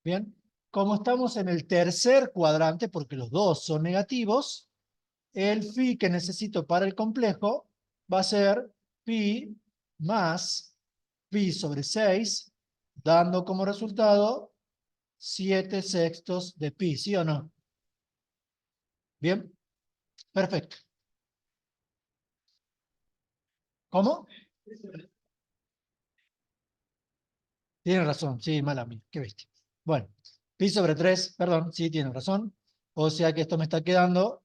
Bien. Como estamos en el tercer cuadrante, porque los dos son negativos, el phi que necesito para el complejo va a ser pi más pi sobre 6, dando como resultado 7 sextos de pi, ¿sí o no? Bien, perfecto. ¿Cómo? Tiene razón, sí, mala mía, qué bestia. Bueno, pi sobre 3, perdón, sí, tiene razón. O sea que esto me está quedando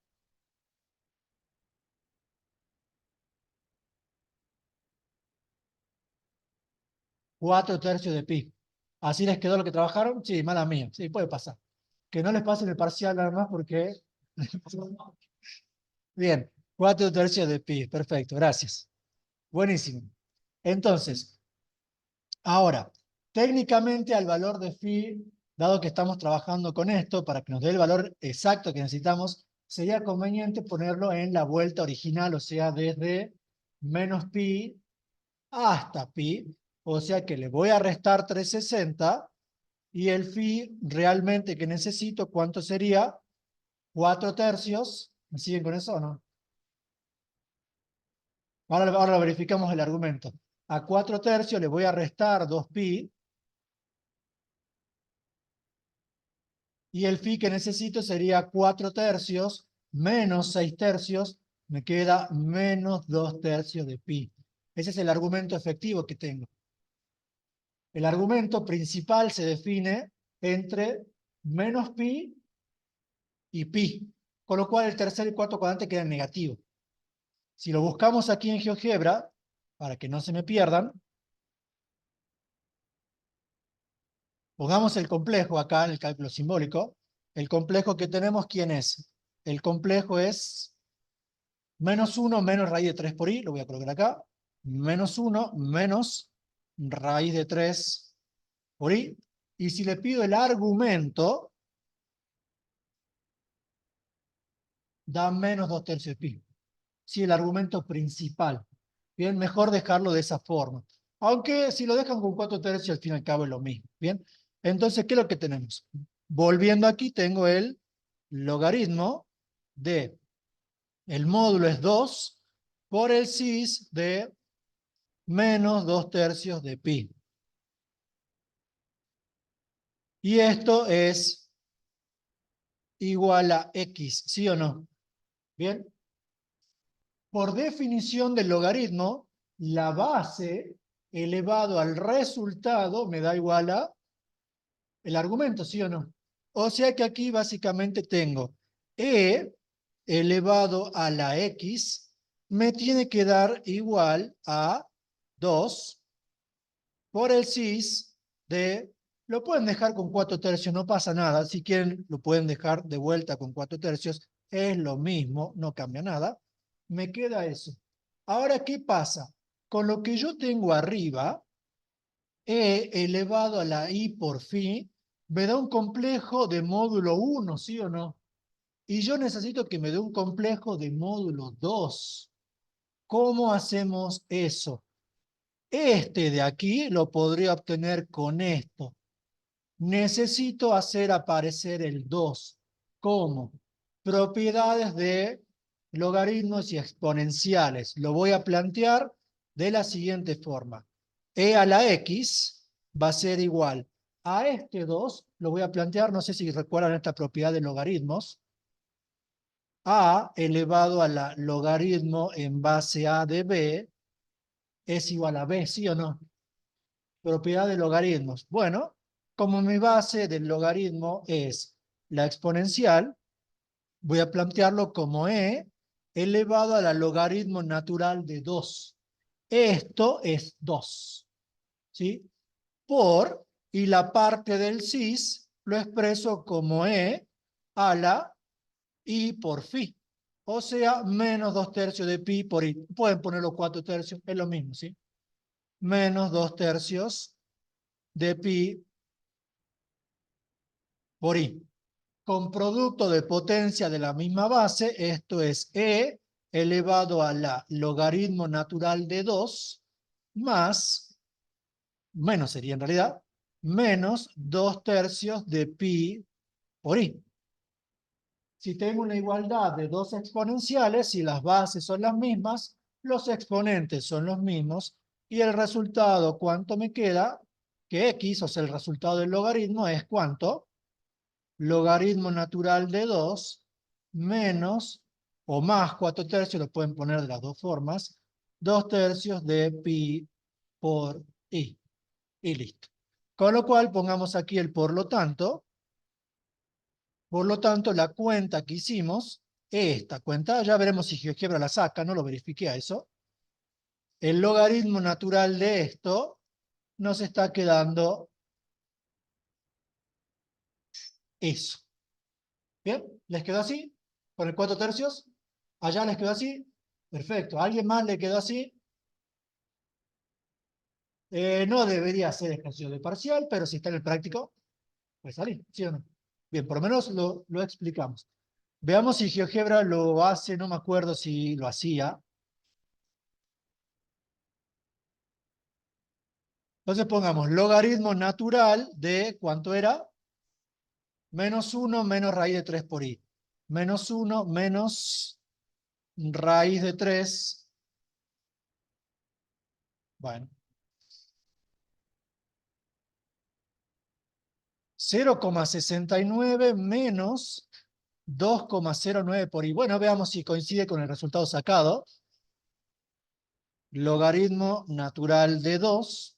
4 tercios de pi. ¿Así les quedó lo que trabajaron? Sí, mala mía, sí, puede pasar. Que no les pasen el parcial nada más porque... Bien, 4 tercios de pi, perfecto, gracias. Buenísimo. Entonces, ahora, técnicamente al valor de phi, dado que estamos trabajando con esto, para que nos dé el valor exacto que necesitamos, sería conveniente ponerlo en la vuelta original, o sea, desde menos pi hasta pi, o sea que le voy a restar 360 y el phi realmente que necesito, ¿cuánto sería? 4 tercios. ¿Me siguen con eso o no? Ahora verificamos el argumento. A 4 tercios le voy a restar 2pi y el phi que necesito sería 4 tercios menos 6 tercios, me queda menos 2 tercios de pi. Ese es el argumento efectivo que tengo. El argumento principal se define entre menos pi y pi, con lo cual el tercer y cuarto cuadrante quedan negativos. Si lo buscamos aquí en GeoGebra, para que no se me pierdan, pongamos el complejo acá en el cálculo simbólico. El complejo que tenemos, ¿quién es? El complejo es -1 menos raíz de 3 por i, lo voy a colocar acá. -1 menos raíz de 3 por i. Y si le pido el argumento, da menos 2 tercios de pi. Sí, el argumento principal. Bien, mejor dejarlo de esa forma. Aunque si lo dejan con 4 tercios, al fin y al cabo es lo mismo. Bien, entonces, ¿qué es lo que tenemos? Volviendo aquí, tengo el logaritmo de, el módulo es 2 por el cis de menos 2 tercios de pi. Y esto es igual a x, ¿sí o no? Bien. Por definición del logaritmo, la base elevado al resultado me da igual a el argumento, ¿sí o no? O sea que aquí básicamente tengo e elevado a la x me tiene que dar igual a 2 por el cis de, lo pueden dejar con 4 tercios, no pasa nada. Si quieren, lo pueden dejar de vuelta con 4 tercios, es lo mismo, no cambia nada. Me queda eso. Ahora, ¿qué pasa? Con lo que yo tengo arriba, e elevado a la i por phi, me da un complejo de módulo 1, ¿sí o no? Y yo necesito que me dé un complejo de módulo 2. ¿Cómo hacemos eso? Este de aquí lo podría obtener con esto. Necesito hacer aparecer el 2. ¿Cómo? Propiedades de logaritmos y exponenciales. Lo voy a plantear de la siguiente forma. E a la x va a ser igual a este 2. Lo voy a plantear, no sé si recuerdan esta propiedad de logaritmos. A elevado a la logaritmo en base a de b es igual a b, ¿sí o no? Propiedad de logaritmos. Bueno, como mi base del logaritmo es la exponencial, voy a plantearlo como e elevado a la logaritmo natural de 2. Esto es 2, ¿sí? Por, y la parte del cis lo expreso como e a la i por phi. O sea, menos 2 tercios de pi por i. Pueden ponerlo 4 tercios, es lo mismo, ¿sí? Menos 2 tercios de pi por i. Con producto de potencia de la misma base, esto es e elevado a la logaritmo natural de 2 más, menos sería en realidad, menos 2 tercios de pi por i. Si tengo una igualdad de dos exponenciales, si las bases son las mismas, los exponentes son los mismos, y el resultado, ¿cuánto me queda? Que x, o sea, el resultado del logaritmo es ¿cuánto? Logaritmo natural de 2 menos o más 4 tercios, lo pueden poner de las dos formas, 2 tercios de pi por i. Y listo. Con lo cual pongamos aquí el por lo tanto. Por lo tanto, la cuenta que hicimos, esta cuenta, ya veremos si GeoGebra la saca, no lo verifiqué a eso. El logaritmo natural de esto nos está quedando eso. ¿Bien? ¿Les quedó así? ¿Con el 4 tercios? ¿Allá les quedó así? Perfecto. ¿A alguien más le quedó así? No debería ser ejercicio de parcial, pero si está en el práctico, puede salir, ¿sí o no? Bien, por lo menos lo explicamos. Veamos si GeoGebra lo hace, no me acuerdo si lo hacía. Entonces pongamos logaritmo natural de, ¿cuánto era? Menos 1 menos raíz de 3 por i. Menos 1 menos raíz de 3. Bueno, 0,69 menos 2,09 por i. Bueno, veamos si coincide con el resultado sacado. Logaritmo natural de 2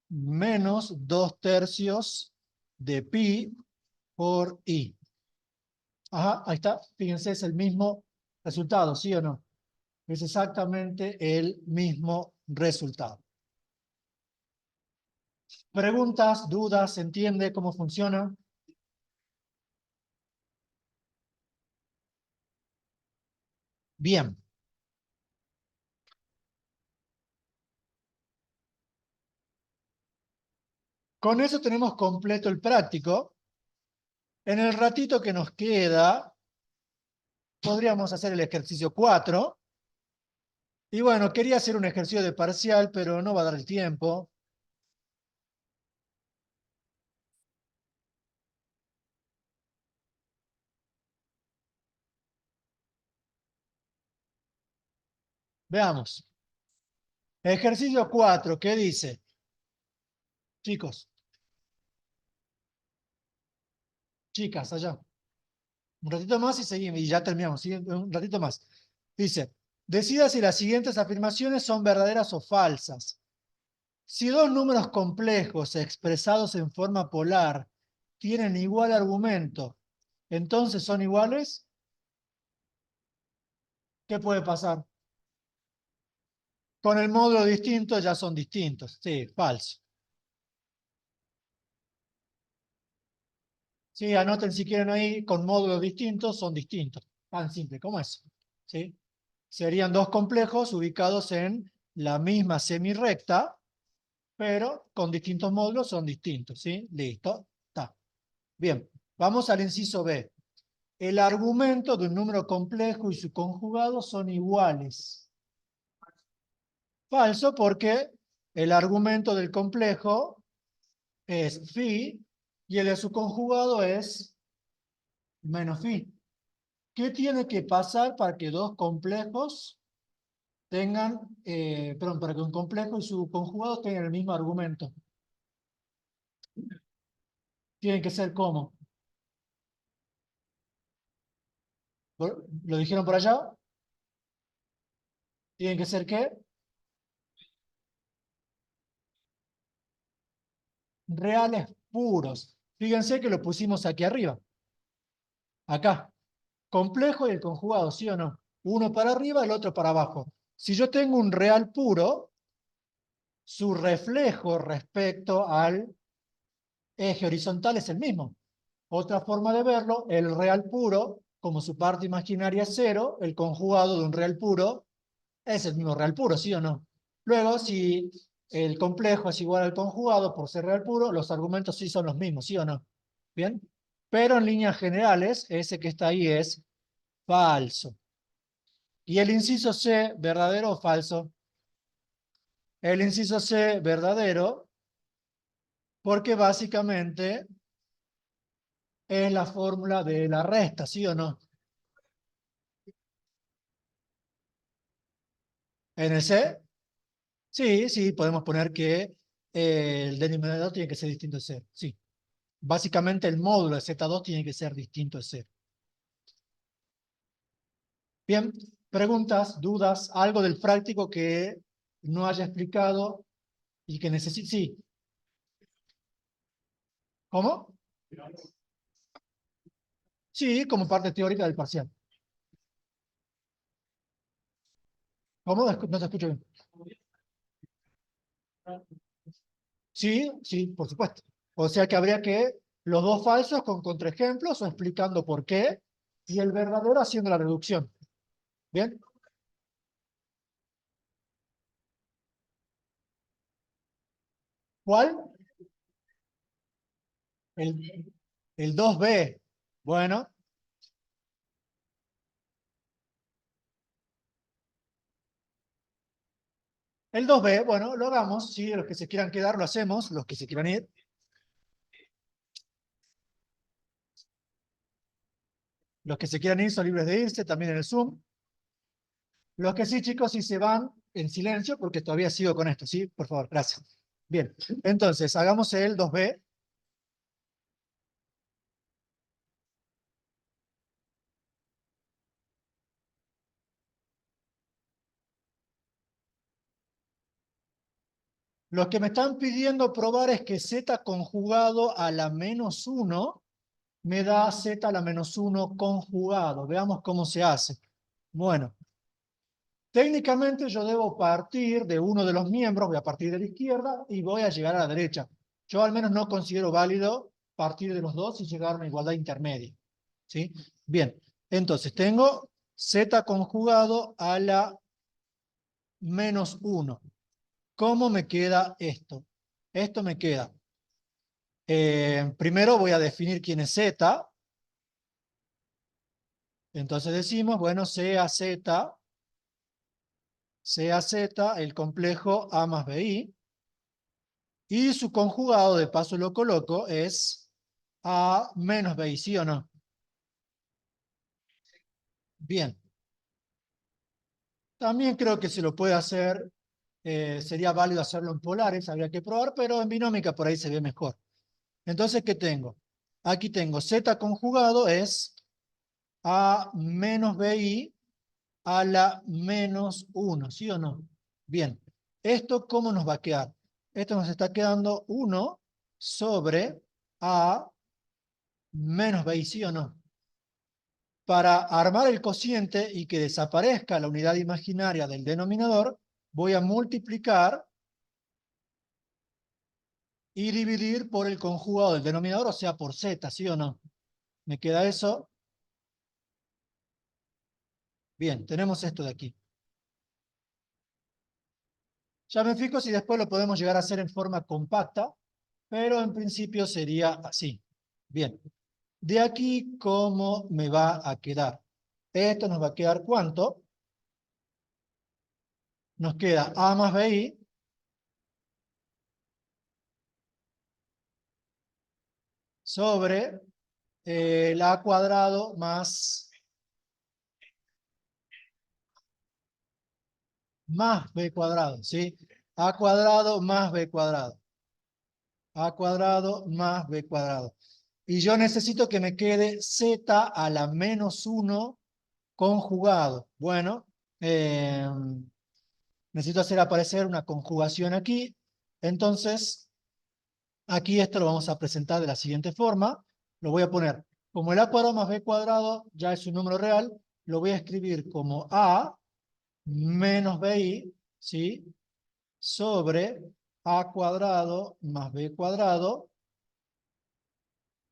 menos 2 tercios de pi por i. Ajá, ahí está. Fíjense, es el mismo resultado, ¿sí o no? Es exactamente el mismo resultado. ¿Preguntas, dudas? ¿Se entiende cómo funciona? Bien. Con eso tenemos completo el práctico. En el ratito que nos queda, podríamos hacer el ejercicio 4. Y bueno, quería hacer un ejercicio de parcial, pero no va a dar el tiempo. Veamos. Ejercicio 4, ¿qué dice? Chicos, chicas, allá. Un ratito más y seguimos, y ya terminamos. ¿Sí? Un ratito más. Dice, decida si las siguientes afirmaciones son verdaderas o falsas. Si dos números complejos expresados en forma polar tienen igual argumento, entonces son iguales, ¿qué puede pasar? Con el módulo distinto ya son distintos. Sí, falso. Sí, anoten si quieren ahí, con módulos distintos son distintos. Tan simple como eso. ¿Sí? Serían dos complejos ubicados en la misma semirrecta, pero con distintos módulos son distintos. ¿Sí? Listo. Está. Bien, vamos al inciso B. El argumento de un número complejo y su conjugado son iguales. Falso, porque el argumento del complejo es phi y el de su conjugado es menos phi. ¿Qué tiene que pasar para que dos complejos tengan, perdón, para que un complejo y su conjugado tengan el mismo argumento? Tienen que ser ¿cómo? ¿Lo dijeron por allá? ¿Tienen que ser qué? Reales puros. Fíjense que lo pusimos aquí arriba. Acá. Complejo y el conjugado, ¿sí o no? Uno para arriba, el otro para abajo. Si yo tengo un real puro, su reflejo respecto al eje horizontal es el mismo. Otra forma de verlo, el real puro, como su parte imaginaria es cero, el conjugado de un real puro es el mismo real puro, ¿sí o no? Luego, si el complejo es igual al conjugado por ser real puro, los argumentos sí son los mismos, ¿sí o no? ¿Bien? Pero en líneas generales, ese que está ahí es falso. ¿Y el inciso C, verdadero o falso? El inciso C, verdadero, porque básicamente es la fórmula de la resta, ¿sí o no? ¿En el C? Sí, sí, podemos poner que el denominador tiene que ser distinto de C. Sí. Básicamente el módulo de Z2 tiene que ser distinto de C. Bien, preguntas, dudas, algo del práctico que no haya explicado y que necesite. Sí. ¿Cómo? Sí, como parte teórica del parcial. ¿Cómo? No te escucho bien. Sí, sí, por supuesto. O sea que habría que los dos falsos con contraejemplos o explicando por qué y el verdadero haciendo la reducción. ¿Bien? ¿Cuál? El 2B. Bueno, el 2B, bueno, lo hagamos. Sí, los que se quieran quedar lo hacemos, los que se quieran ir. Los que se quieran ir son libres de irse, también en el Zoom. Los que sí, chicos, sí se van en silencio porque todavía sigo con esto, ¿sí? Por favor, gracias. Bien, entonces, hagamos el 2B. Lo que me están pidiendo probar es que z conjugado a la menos 1 me da z a la menos 1 conjugado. Veamos cómo se hace. Bueno, técnicamente yo debo partir de uno de los miembros, voy a partir de la izquierda y voy a llegar a la derecha. Yo al menos no considero válido partir de los dos y llegar a una igualdad intermedia. ¿Sí? Bien, entonces tengo z conjugado a la menos 1. ¿Cómo me queda esto? Esto me queda. Primero voy a definir quién es z. Entonces decimos, bueno, CAZ, el complejo A más BI. Y su conjugado, de paso lo coloco, es A menos BI, ¿sí o no? Bien. También creo que se lo puede hacer, sería válido hacerlo en polares, habría que probar, pero en binómica por ahí se ve mejor. Entonces, ¿qué tengo? Aquí tengo Z conjugado es A menos BI a la menos 1, ¿sí o no? Bien. ¿Esto cómo nos va a quedar? Esto nos está quedando 1 sobre A menos BI, ¿sí o no? Para armar el cociente y que desaparezca la unidad imaginaria del denominador, voy a multiplicar y dividir por el conjugado del denominador, o sea, por z, ¿sí o no? ¿Me queda eso? Bien, tenemos esto de aquí. Ya me fijo si después lo podemos llegar a hacer en forma compacta, pero en principio sería así. Bien, de aquí, ¿cómo me va a quedar? Esto nos va a quedar ¿cuánto? Nos queda A más BI sobre el A cuadrado más B cuadrado, ¿sí? A cuadrado más B cuadrado. A cuadrado más B cuadrado. Y yo necesito que me quede Z a la menos 1 conjugado. Bueno, necesito hacer aparecer una conjugación aquí. Entonces, aquí esto lo vamos a presentar de la siguiente forma. Lo voy a poner, como el A cuadrado más B cuadrado ya es un número real, lo voy a escribir como A menos BI, ¿sí? Sobre A cuadrado más B cuadrado.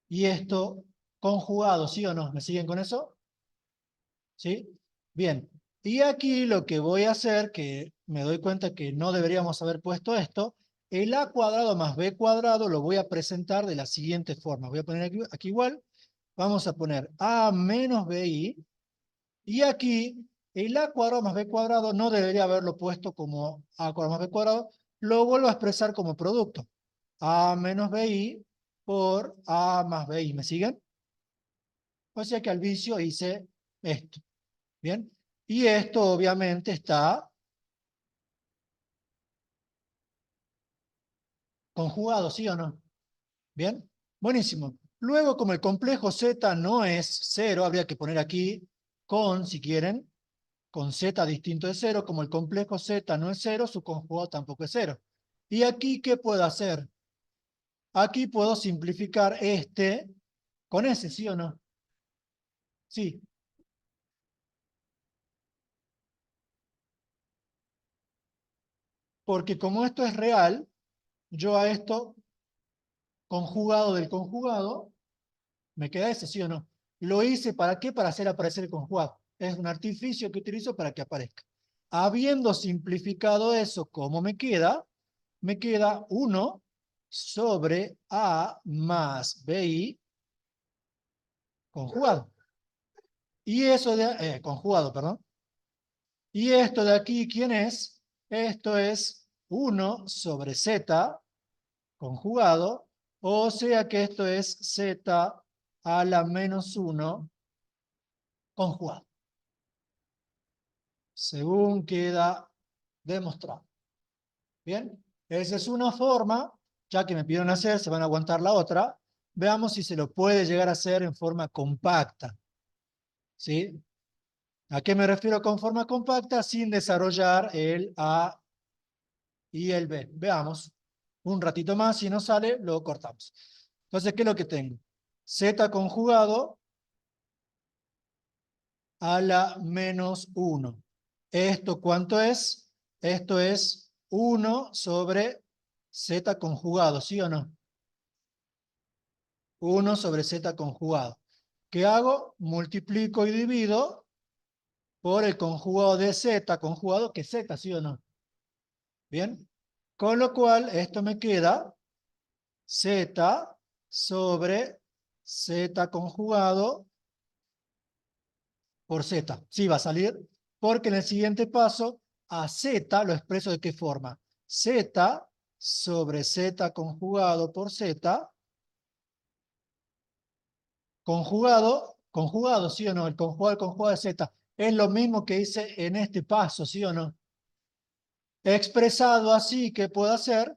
Y esto conjugado, ¿sí o no? ¿Me siguen con eso? ¿Sí? Bien. Y aquí lo que voy a hacer, que me doy cuenta que no deberíamos haber puesto esto, el A cuadrado más B cuadrado lo voy a presentar de la siguiente forma. Voy a poner aquí igual. Vamos a poner A menos BI. Y aquí el A cuadrado más B cuadrado no debería haberlo puesto como A cuadrado más B cuadrado. Lo vuelvo a expresar como producto. A menos BI por A más BI. ¿Me siguen? O sea que al vicio hice esto. ¿Bien? Y esto obviamente está conjugado, ¿sí o no? ¿Bien? Buenísimo. Luego, como el complejo Z no es cero, habría que poner aquí con, si quieren, con Z distinto de cero. Como el complejo Z no es cero, su conjugado tampoco es cero. ¿Y aquí qué puedo hacer? Aquí puedo simplificar este con ese, ¿sí o no? Sí, porque como esto es real, yo a esto conjugado del conjugado, me queda ese, ¿sí o no? Lo hice ¿para qué? Para hacer aparecer el conjugado. Es un artificio que utilizo para que aparezca. Habiendo simplificado eso, ¿cómo me queda? Me queda 1 sobre A más BI conjugado. Y eso de, conjugado, perdón. Y esto de aquí, ¿quién es? Esto es 1 sobre Z conjugado, o sea que esto es Z a la menos 1 conjugado, según queda demostrado. Bien, esa es una forma, ya que me pidieron hacer, se van a aguantar la otra. Veamos si se lo puede llegar a hacer en forma compacta. ¿Sí? ¿A qué me refiero con forma compacta? Sin desarrollar el A y el B. Veamos. Un ratito más, si no sale, lo cortamos. Entonces, ¿qué es lo que tengo? Z conjugado a la menos 1. ¿Esto cuánto es? Esto es 1 sobre Z conjugado, ¿sí o no? 1 sobre Z conjugado. ¿Qué hago? Multiplico y divido por el conjugado de Z conjugado, que es Z, ¿sí o no? Bien. Con lo cual, esto me queda Z sobre Z conjugado por Z. Sí, va a salir, porque en el siguiente paso, a Z lo expreso de qué forma. Z sobre Z conjugado por Z, conjugado, ¿sí o no? El conjugado de Z. Es lo mismo que hice en este paso, ¿sí o no? Expresado así, ¿qué puedo hacer?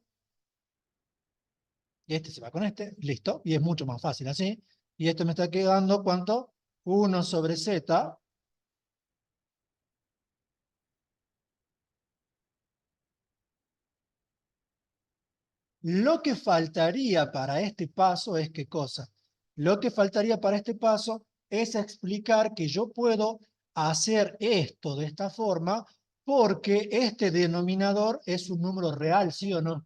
Y este se va con este, listo. Y es mucho más fácil así. Y esto me está quedando, ¿cuánto? 1 sobre Z Lo que faltaría para este paso es ¿qué cosa? Lo que faltaría para este paso es explicar que yo puedo hacer esto de esta forma porque este denominador es un número real, ¿sí o no?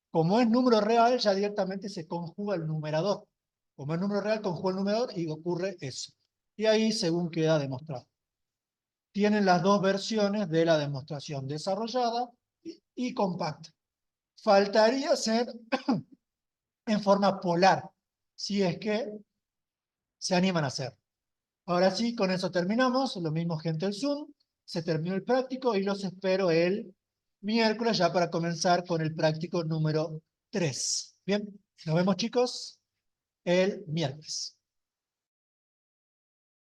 Como es número real, ya directamente se conjuga el numerador. Como es número real, conjuga el numerador y ocurre eso. Y ahí, según queda demostrado. Tienen las dos versiones de la demostración, desarrollada y compacta. Faltaría ser en forma polar, si es que se animan a hacer. Ahora sí, con eso terminamos. Lo mismo, gente, el Zoom. Se terminó el práctico y los espero el miércoles ya para comenzar con el práctico número 3. Bien, nos vemos, chicos, el miércoles.